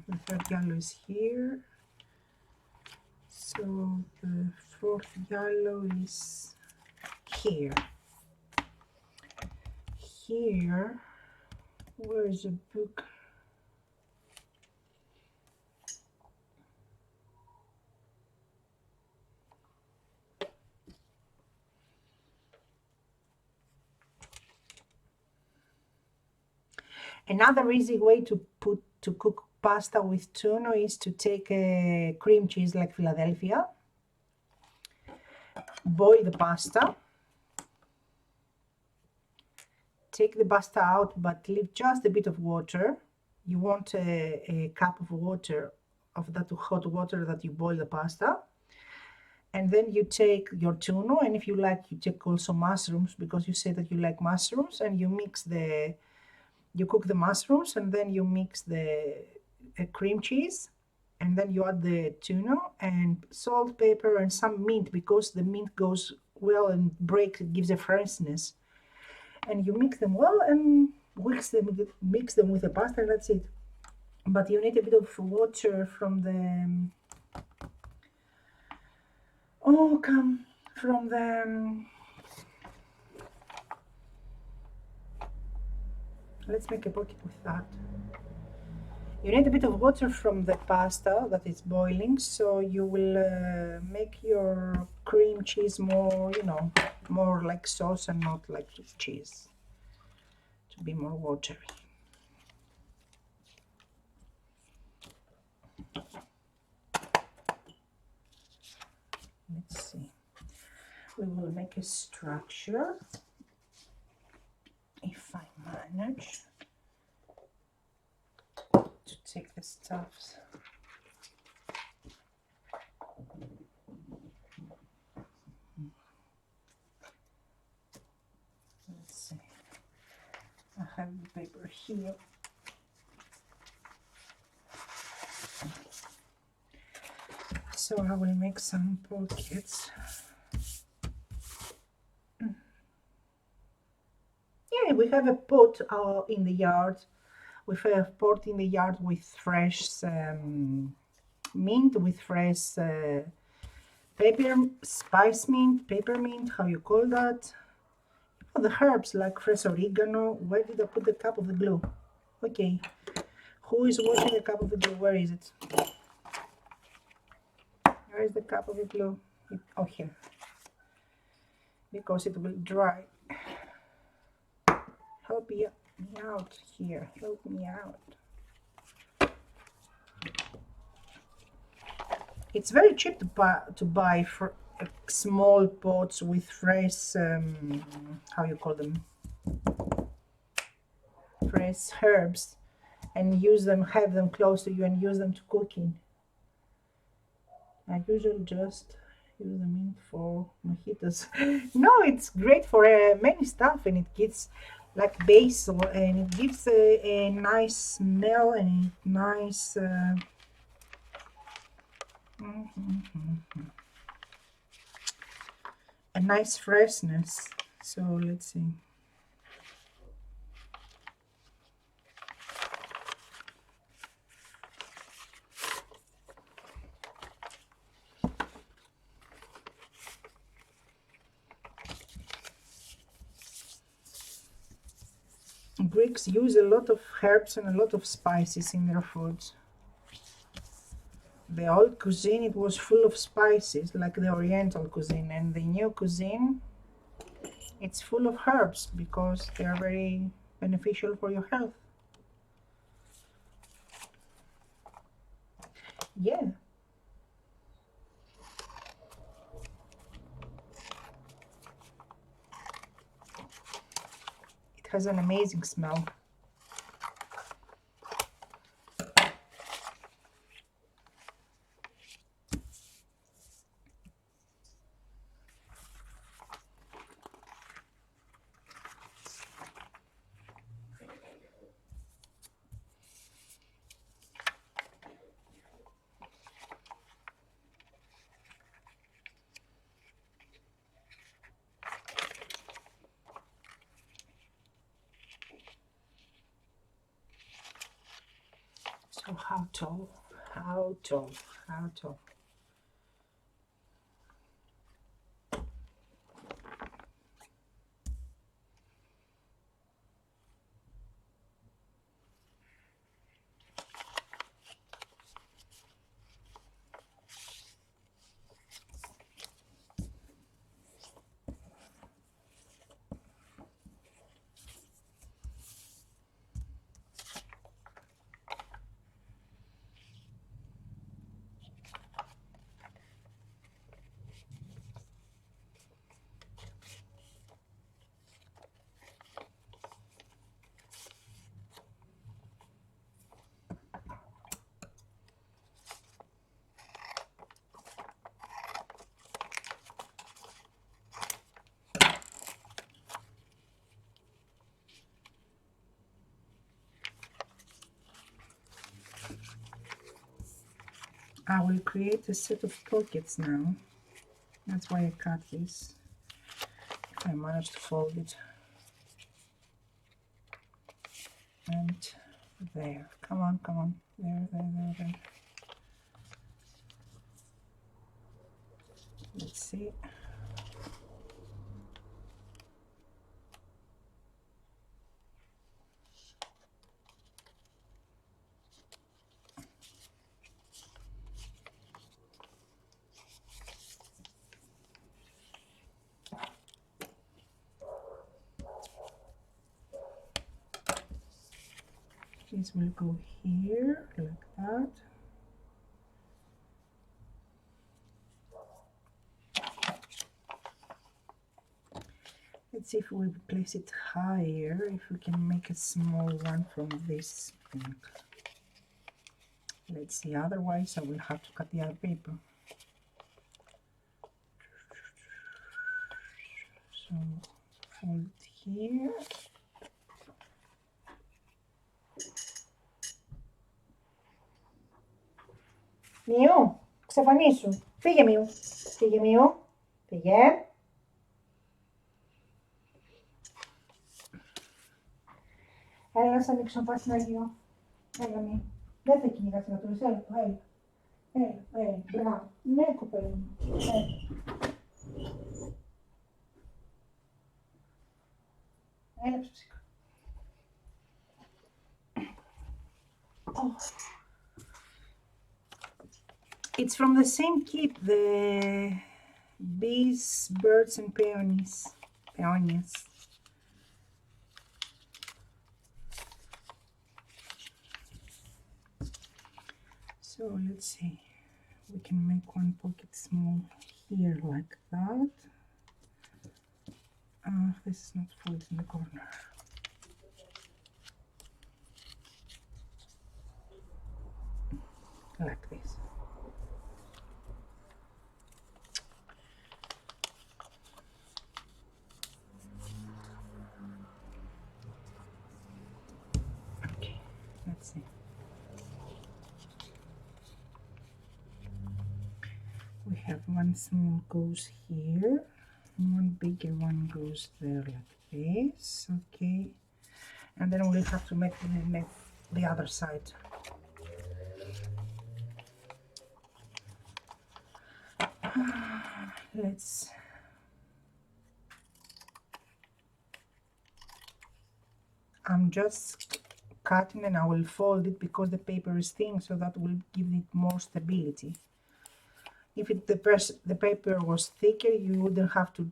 The third yellow is here. So the fourth yellow is here. Here, where is the book? Another easy way to cook pasta with tuna is to take a cream cheese like Philadelphia, boil the pasta, take the pasta out but leave just a bit of water. You want a cup of water, of that hot water that you boil the pasta, and then you take your tuna, and if you like you take also mushrooms, because you say that you like mushrooms, and you cook the mushrooms, and then you mix the cream cheese, and then you add the tuna and salt, pepper, and some mint, because the mint goes well and gives a freshness. And you mix them well and mix them with the pasta, and that's it. But you need a bit of water from the let's make a pocket with that. You need a bit of water from the pasta that is boiling, so you will make your cream cheese more, more like sauce and not like cheese, to be more watery. Let's see. We will make a structure, if I manage to take the stuffs. Let's see. I have the paper here. So I will make some pockets. we have a pot in the yard. We have a pot in the yard with fresh mint, with fresh spice mint, peppermint, how you call that? Oh, the herbs like fresh oregano. Where did I put the cup of the glue? Okay, who is washing the cup of the glue? Where is it? Where is the cup of the glue? Oh, here. Because it will dry. Help me out here. Help me out. It's very cheap to buy for small pots with fresh, how you call them? Fresh herbs, and use them, have them close to you, and use them to cooking. I usually just use them in for mojitos. No, it's great for many stuff, and it gives like basil, and it gives a nice smell and nice. A nice freshness. So let's see. Greeks use a lot of herbs and a lot of spices in their foods. The old cuisine, it was full of spices, like the Oriental cuisine, and the new cuisine, it's full of herbs because they are very beneficial for your health. Yeah. It has an amazing smell. So how tall? How tall? How tall? I will create a set of pockets now. That's why I cut this. If I manage to fold it. And there. Come on, come on. There. Let's see. This will go here, like that. Let's see if we place it higher, if we can make a small one from this pink. Let's see, otherwise I will have to cut the other paper. So, fold here. Μιου, ξαφανίσου. Φύγε Μιου. Φύγε Μιου. Φύγε. Έλα, σ' ανοίξω Παναγιώ. Έλα, μη. Δεν θα κυνηγάς να τρώεις. Έλα, έλα. Έλα, μπράβο. Ναι, κοπέλα μου. Έλα. Έλα, ψυχα. Oh. It's from the same kit, the bees, birds and peonies. Peonies. So let's see. We can make one pocket small here like that. This is not folded in the corner. Like this. Okay, let's see. We have one small goes here, one bigger one goes there like this. Okay, and then we'll have to make the other side. Let's I'm just cutting and I will fold it because the paper is thin, so that will give it more stability. If the paper was thicker, you wouldn't have to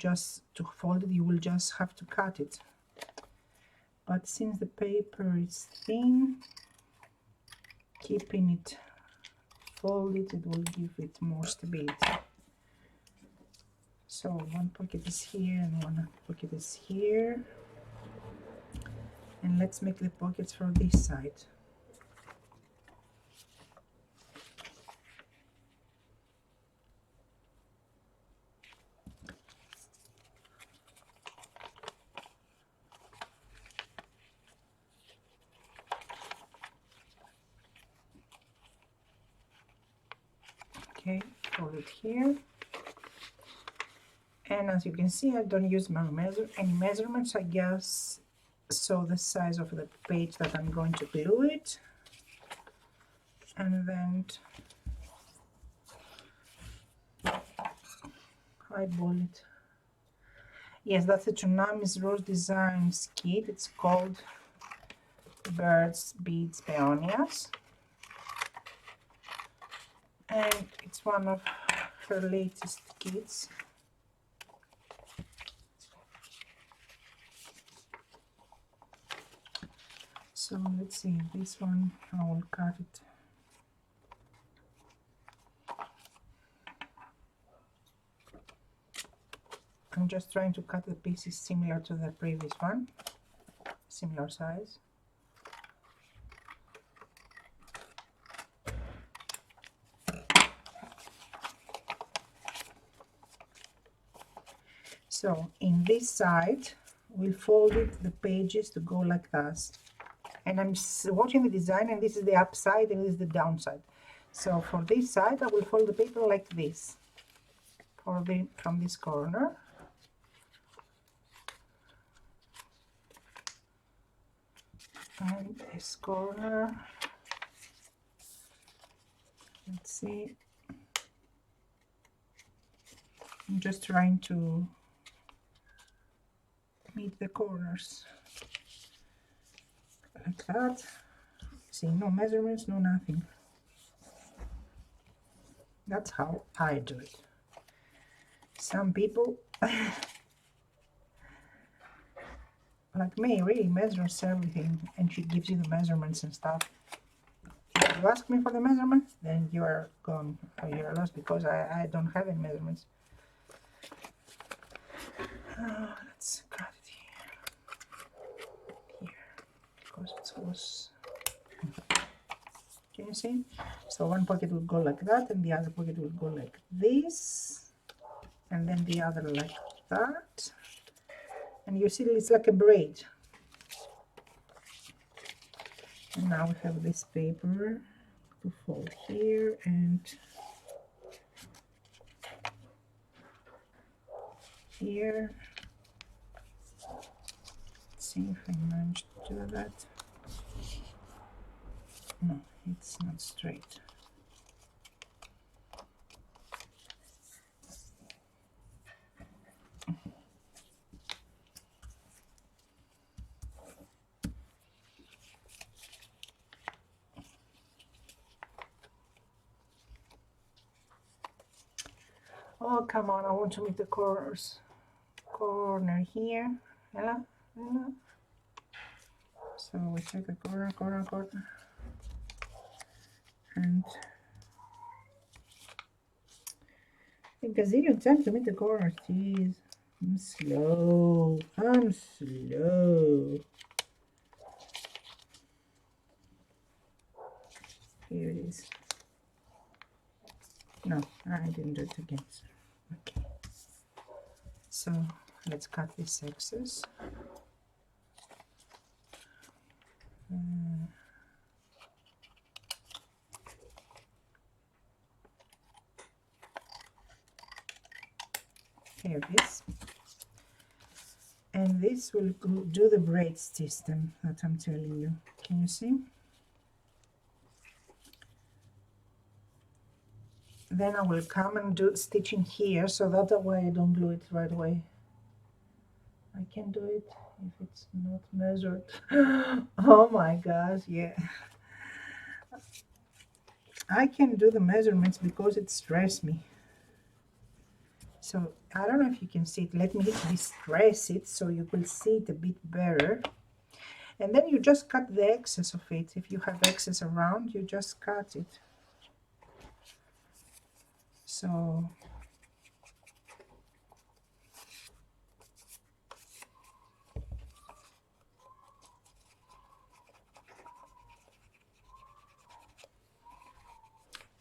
fold it, you will just have to cut it. But since the paper is thin, keeping it folded, it will give it more stability. So one pocket is here and one pocket is here. And let's make the pockets for this side. Okay, fold it here. And as you can see, I don't use any measurements. I just saw the size of the page that I'm going to glue it, and then eyeball it. Yes, that's the Tsunamis Rose Designs kit. It's called Birds, Beads, Peonias, and it's one of her latest kits. So let's see, this one I will cut it. I'm just trying to cut the pieces similar to the previous one, similar size. So in this side, we'll fold it, the pages to go like this. And I'm watching the design, and this is the upside and this is the downside. So for this side, I will fold the paper like this, from this corner. And this corner, let's see, I'm just trying to meet the corners like that. See, no measurements, no nothing. That's how I do it. Some people like me really measures everything, and she gives you the measurements and stuff. If you ask me for the measurements, then you are gone, or you're lost, because I don't have any measurements. Let's cut it here, because it was. Can you see? So one pocket will go like that, and the other pocket will go like this, and then the other like that. And you see, it's like a braid. And now we have this paper to fold here and here. Let's see if I manage to do that. No, it's not straight. Oh, come on, I want to make the corners. Corner here. Ella, Ella. So we take the corner, and a gazillion times to make the corner. Jeez, I'm slow. Here it is. No, I didn't do it again. Okay. So let's cut this excess. Here it is. And this will do the braid system that I'm telling you. Can you see? Then I will come and do stitching here, so that way I don't glue it right away. I can do it if it's not measured. Oh my gosh, yeah. I can do the measurements because it stressed me. So I don't know if you can see it. Let me distress it so you will see it a bit better. And then you just cut the excess of it. If you have excess around, you just cut it. So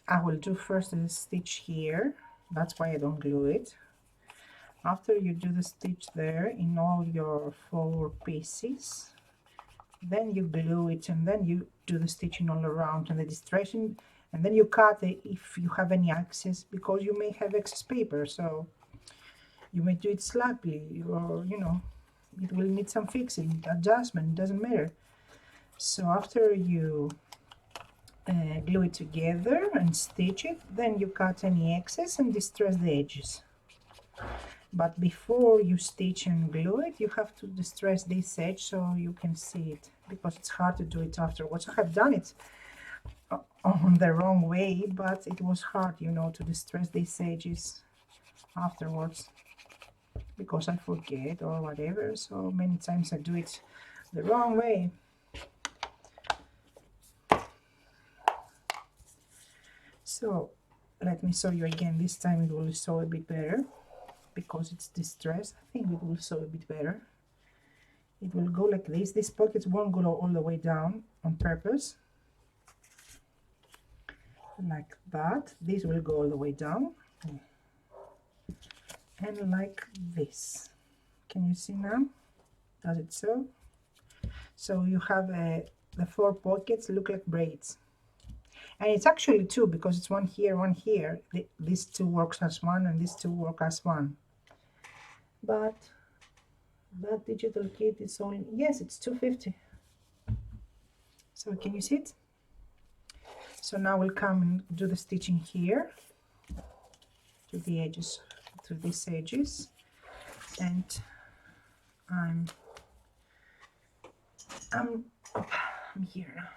I will do first a stitch here. That's why I don't glue it. After you do the stitch there in all your 4 pieces, then you glue it, and then you do the stitching all around and the distressing, and then you cut it if you have any excess, because you may have excess paper, so you may do it slightly, or you know, it will need some fixing, adjustment, it doesn't matter. So after you glue it together and stitch it, then you cut any excess and distress the edges. But before you stitch and glue it, you have to distress this edge so you can see it, because it's hard to do it afterwards. I have done it on the wrong way, but it was hard, you know, to distress these edges afterwards, because I forget or whatever. So many times I do it the wrong way. So let me show you again. This time it will show a bit better because it's distressed. I think it will show a bit better. It will go like this. These pockets won't go all the way down on purpose, like that. This will go all the way down, and like this. Can you see now? Does it so? So you have the 4 pockets look like braids, and it's actually 2 because it's one here, one here. These 2 works as one, and these 2 work as one. But that digital kit is only, yes, it's $2.50. So can you see it? So now we'll come and do the stitching here to the edges, to these edges, and I'm here now.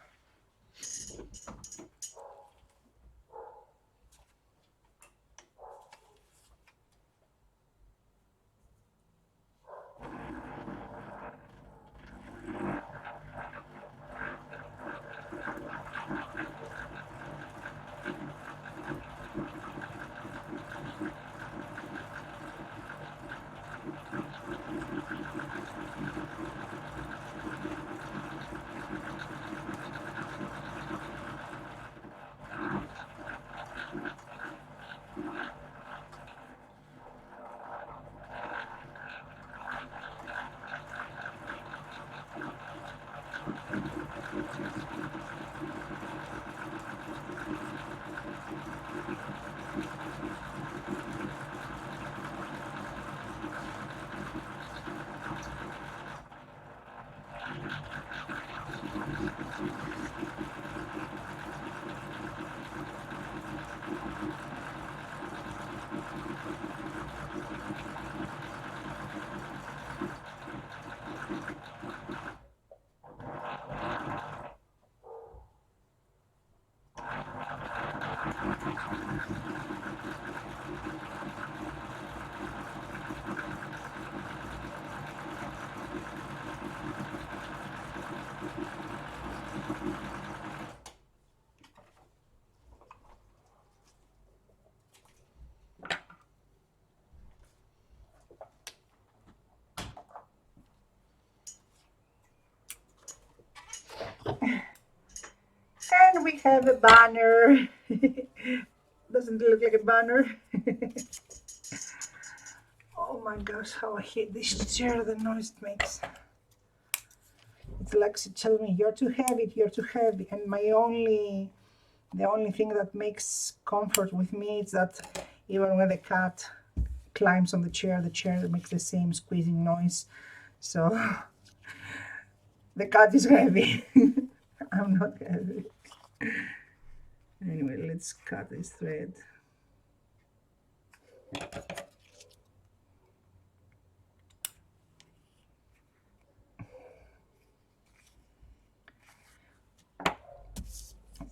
And we have a banner. Doesn't it look like a banner? Oh my gosh, how I hate this chair, the noise it makes. It's like she tells me, you're too heavy, you're too heavy. And the only thing that makes comfort with me is that even when the cat climbs on the chair makes the same squeezing noise. So the cat is heavy. I'm not heavy. Anyway, let's cut this thread.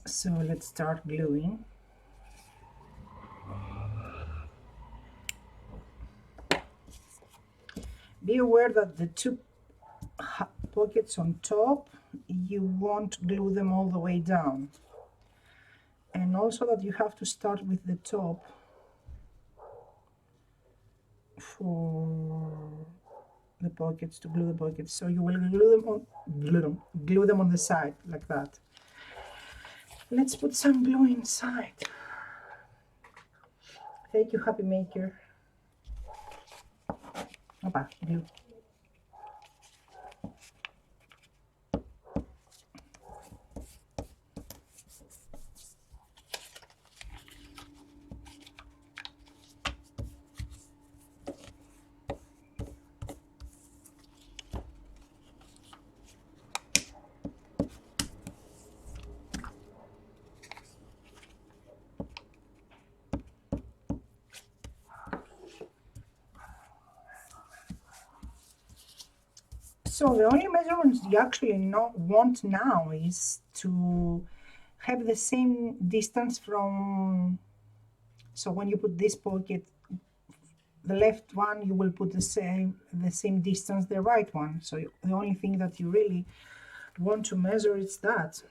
So let's start gluing. Be aware that the two pockets on top, you won't glue them all the way down. And also that you have to start with the top for the pockets, to glue the pockets. So you will glue them on the side like that. Let's put some glue inside. Thank you, Happy Maker. Opa, glue. So the only measurements you actually want now is to have the same distance from, so when you put this pocket, the left one, you will put the same distance the right one. So the only thing that you really want to measure is that.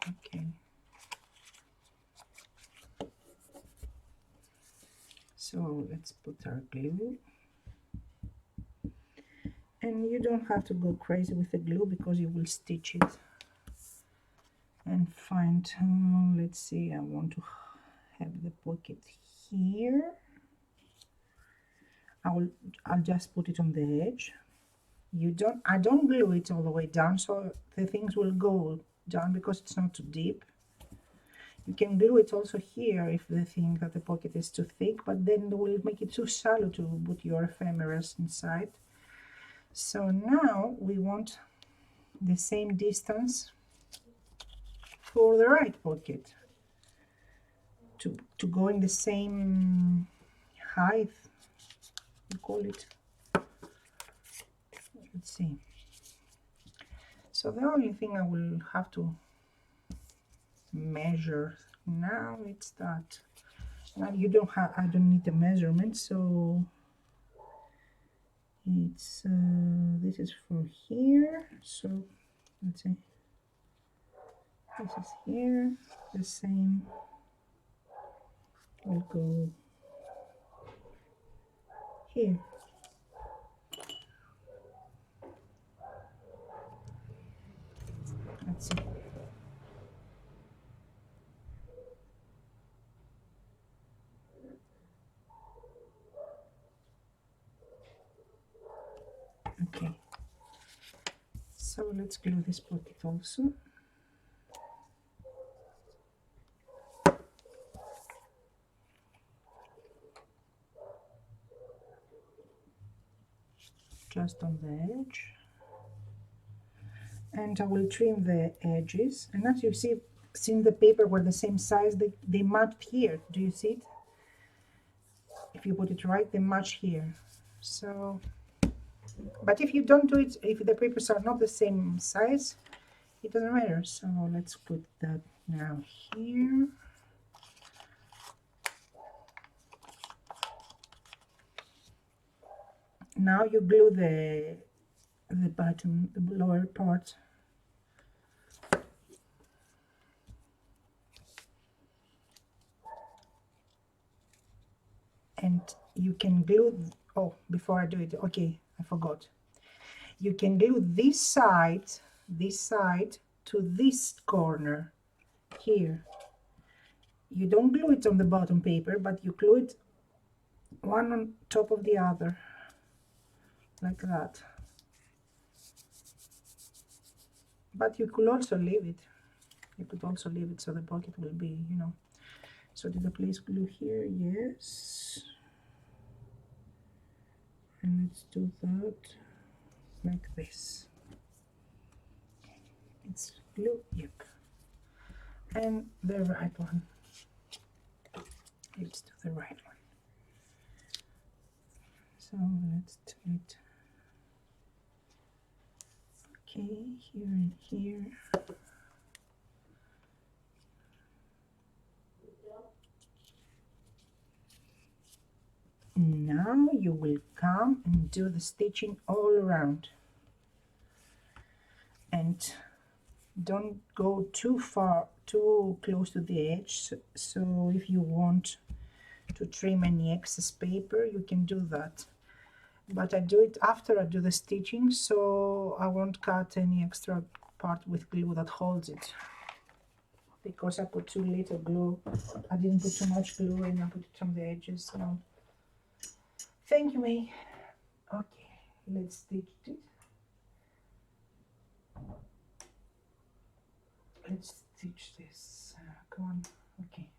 Okay. So let's put our glue. And you don't have to go crazy with the glue because you will stitch it and find, let's see, I want to have the pocket here. I'll just put it on the edge. I don't glue it all the way down, so the things will go down because it's not too deep. You can glue it also here if they think that the pocket is too thick, but then it will make it too shallow to put your ephemeras inside. So now we want the same distance for the right pocket to go in the same height, you call it. Let's see. So the only thing I will have to measure now it's that. Now I don't need the measurement, so it's this is for here. So let's see. This is here. The same will go here. Let's see. Okay. So let's glue this pocket also. Just on the edge. And I will trim the edges. And as you see, since the paper were the same size, they matched here. Do you see it? If you put it right, they match here. So, but if you don't do it, if the papers are not the same size, it doesn't matter. So let's put that now here. Now you glue the bottom, the lower part. And you can glue, oh, before I do it, okay, I forgot. You can glue this side to this corner here. You don't glue it on the bottom paper, but you glue it one on top of the other, like that. But you could also leave it. You could also leave it so the pocket will be, you know. So did I place glue here? Yes. And let's do that like this. It's glue, yep. And the right one. Let's do the right one. So let's do it. Okay, here and here. Now you will come and do the stitching all around. And don't go too far, too close to the edge. So if you want to trim any excess paper, you can do that. But I do it after I do the stitching, so I won't cut any extra part with glue that holds it. Because I put too little glue. I didn't put too much glue and I put it on the edges. So thank you, May. Okay, let's stitch it. Let's stitch this. Come on. Okay.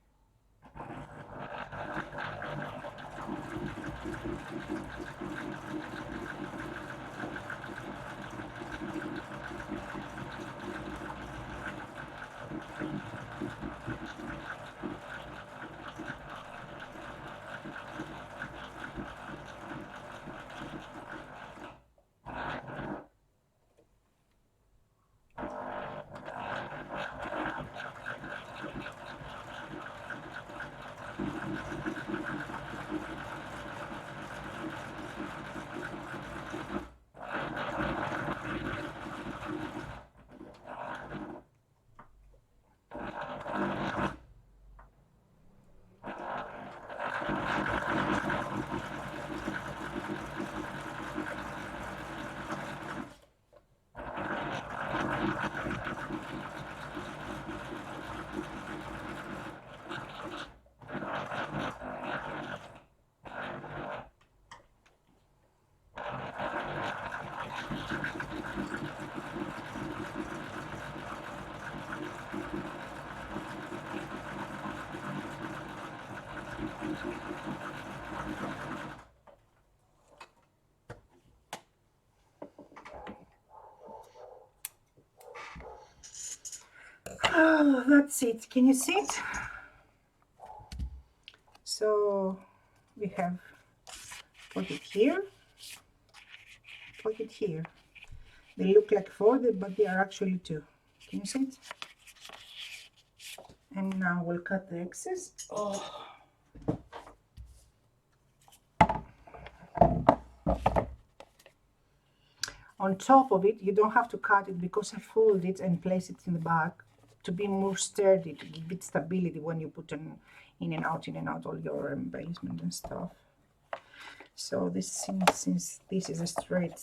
Oh, that's it. Can you see it? So we have pocket here, pocket here. They look like four, but they are actually two. Can you see it? And now we'll cut the excess. Oh. On top of it, you don't have to cut it because I fold it and place it in the back to be more sturdy, to give it stability when you put in and out all your embellishment and stuff. So this, since this is a straight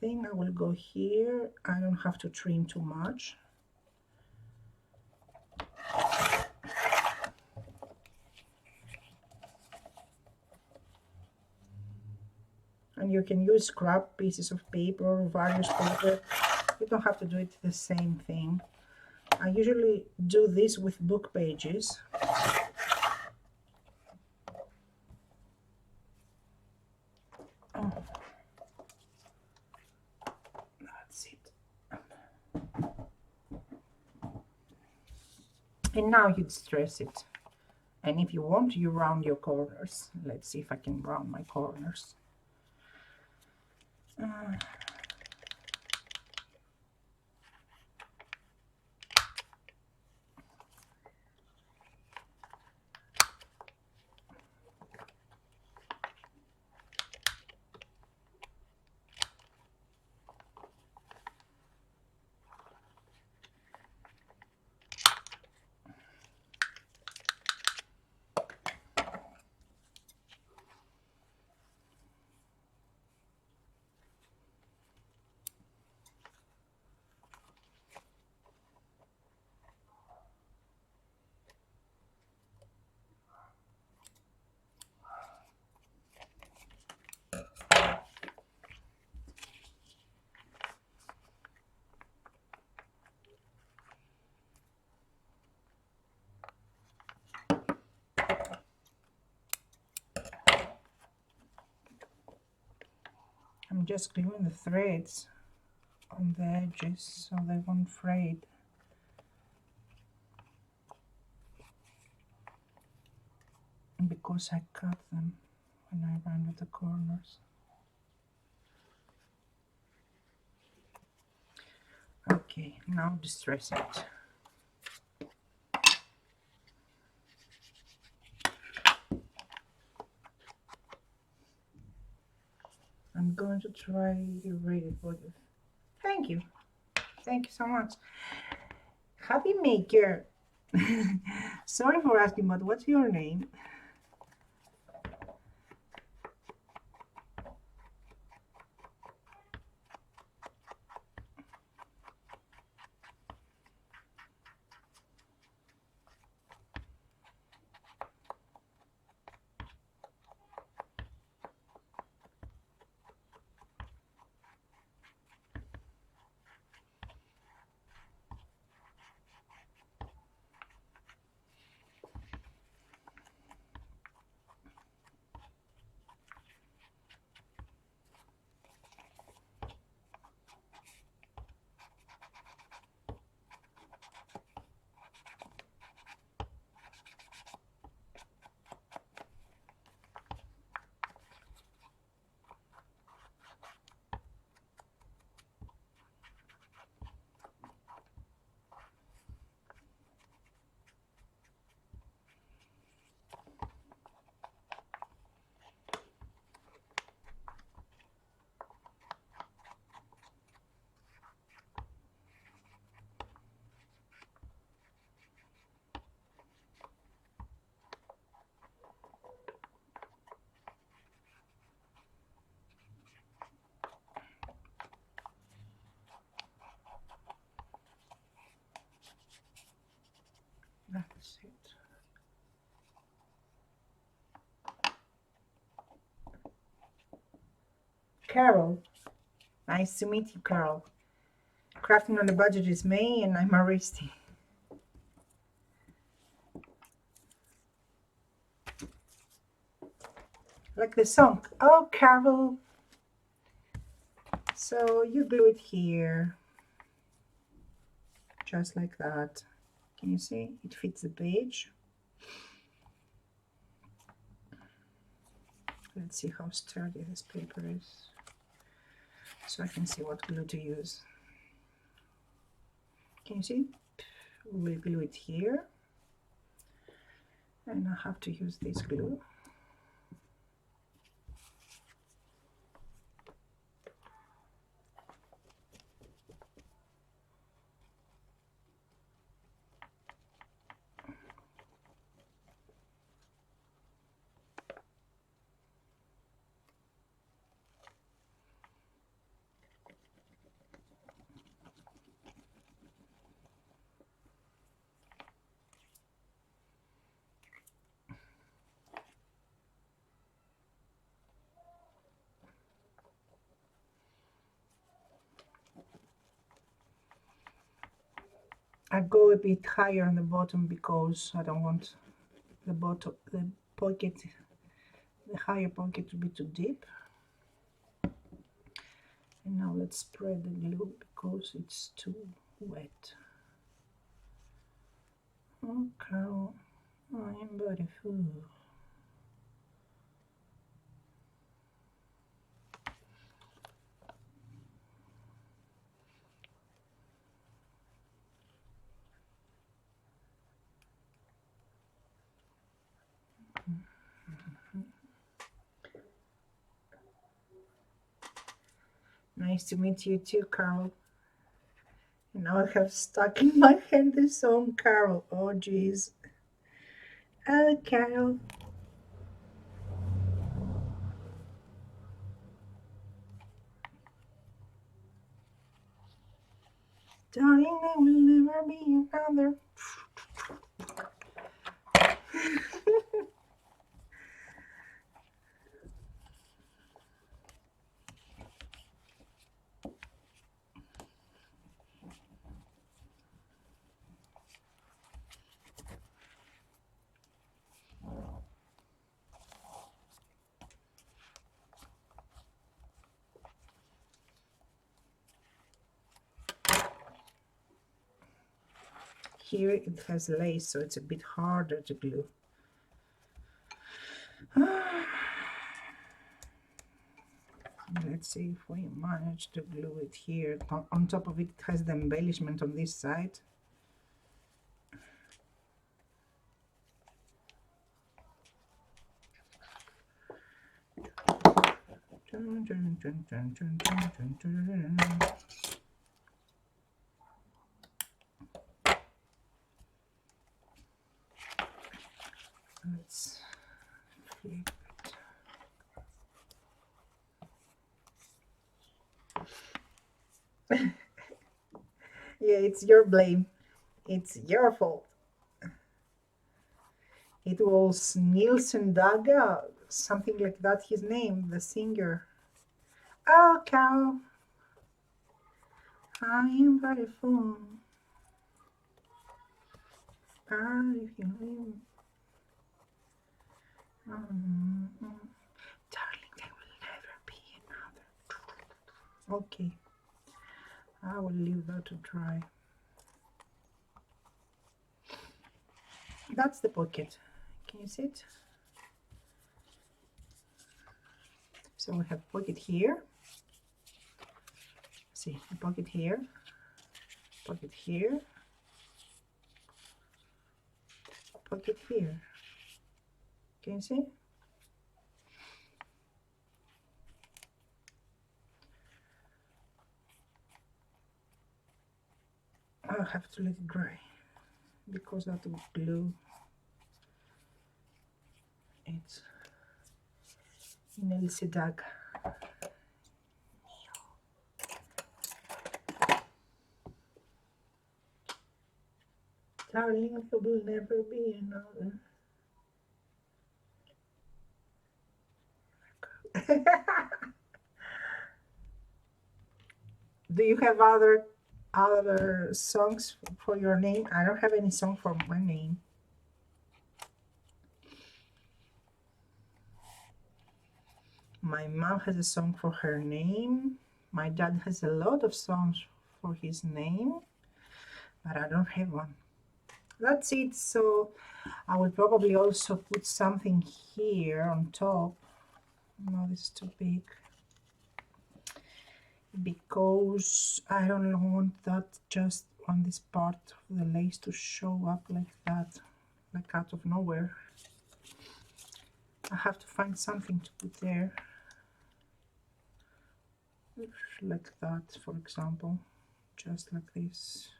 thing, I will go here. I don't have to trim too much. And you can use scrap pieces of paper or various paper. You don't have to do it the same thing. I usually do this with book pages. Oh. That's it. And now you'd stress it. And if you want, you round your corners. Let's see if I can round my corners. I'm just gluing the threads on the edges so they won't fade. Because I cut them when I rounded the corners. Okay, now distress it. I'm going to try to read it for you. Thank you. Thank you so much. Happy Maker. Sorry for asking, but what's your name? That's it. Carol. Nice to meet you, Carol. Crafting on the Budget is May, and I'm Aristi. Like the song. Oh, Carol. So you glue it here. Just like that. Can you see? It fits the page. Let's see how sturdy this paper is, so I can see what glue to use. Can you see? We'll glue it here, and I have to use this glue. I go a bit higher on the bottom because I don't want the bottom, the pocket, the higher pocket to be too deep. And now let's spread the glue because it's too wet. Oh, Carol, I am beautiful. Nice to meet you too, Carol. And now I have stuck in my head the song Carol. Oh, geez. Oh, Carol. Darling, there will never be another. here it has lace, so it's a bit harder to glue. Let's see if we manage to glue it here. On top of it, it has the embellishment on this side. Let's flip it. Yeah, it's your blame. It's your fault. It was Nilsson Daga, something like that, his name, the singer. Oh, cow, I am beautiful. But if you leave, darling, there will never be another. Okay, I will leave that to dry. That's the pocket. Can you see it? So we have pocket here. See, a pocket here, pocket here, pocket here. Can you see? I'll have to let it dry because that will glue. It's Nilsson Daga. Darling, there will never be another. Do you have other songs for your name? I don't have any song for my name. My mom has a song for her name. My dad has a lot of songs for his name, but I don't have one. That's it. So I will probably also put something here on top. No, this is too big because I don't want that just on this part of the lace to show up like that, like out of nowhere. I have to find something to put there, like that, for example, just like this.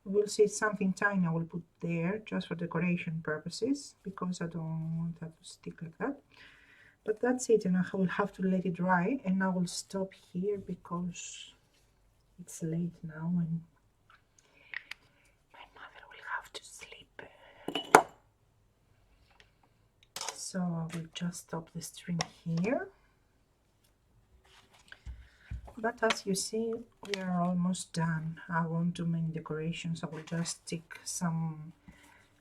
We'll see something tiny I will put there just for decoration purposes because I don't want that to stick like that. But that's it, and I will have to let it dry, and I will stop here because it's late now and my mother will have to sleep. So I will just stop the string here. But as you see, we are almost done. I won't do many decorations. I will just stick some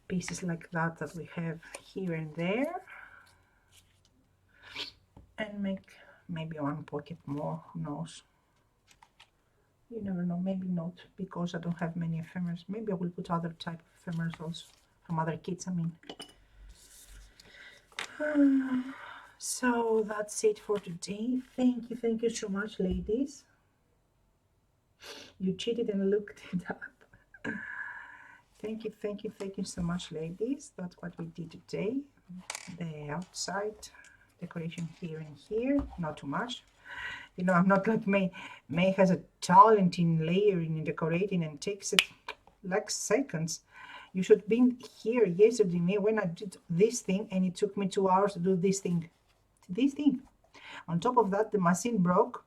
pieces like that we have here and there, and make maybe one pocket more, who knows. You never know, maybe not, because I don't have many ephemeras. Maybe I will put other type of ephemeras also, from other kits, I mean. So that's it for today. Thank you so much, ladies. You cheated and looked it up. Thank you so much, ladies. That's what we did today. The outside decoration here and here, not too much. You know, I'm not like May. May has a talent in layering and decorating and takes it like seconds. You should be here yesterday, May, when I did this thing and it took me 2 hours to do this thing. On top of that, the machine broke,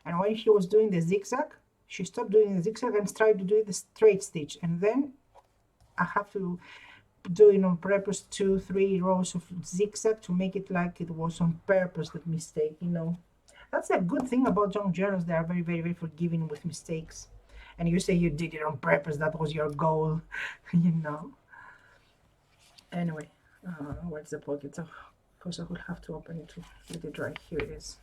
and when she was doing the zigzag, she stopped doing the zigzag and tried to do the straight stitch, and then I have to do it on purpose 2-3 rows of zigzag to make it like it was on purpose, that mistake, you know. That's a good thing about young girls. They are very forgiving with mistakes, and you say you did it on purpose, that was your goal. You know. Anyway, where's the pocket? Of course I will have to open it to let it dry. Here it is,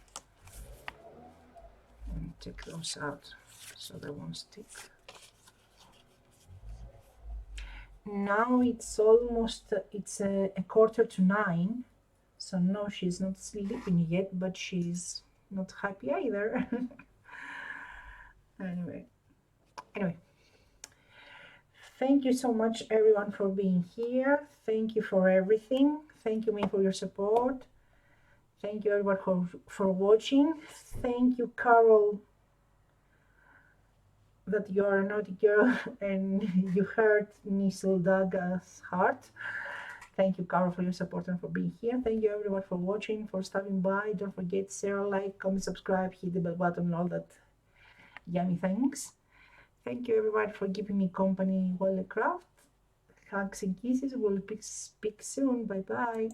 and take those out so they won't stick. Now it's almost it's a quarter to 9, so no, she's not sleeping yet, but she's not happy either. Anyway, thank you so much everyone for being here. Thank you for everything. Thank you, me, for your support. Thank you everyone for watching. Thank you, Carol, that you are a naughty girl and you hurt Nisildaga's heart. Thank you, Carol, for your support and for being here. Thank you everyone for watching, for stopping by. Don't forget, share, like, comment, subscribe, hit the bell button, and all that yummy things. Thank you everybody for keeping me company while I craft. Hugs and kisses. We'll speak soon. Bye bye.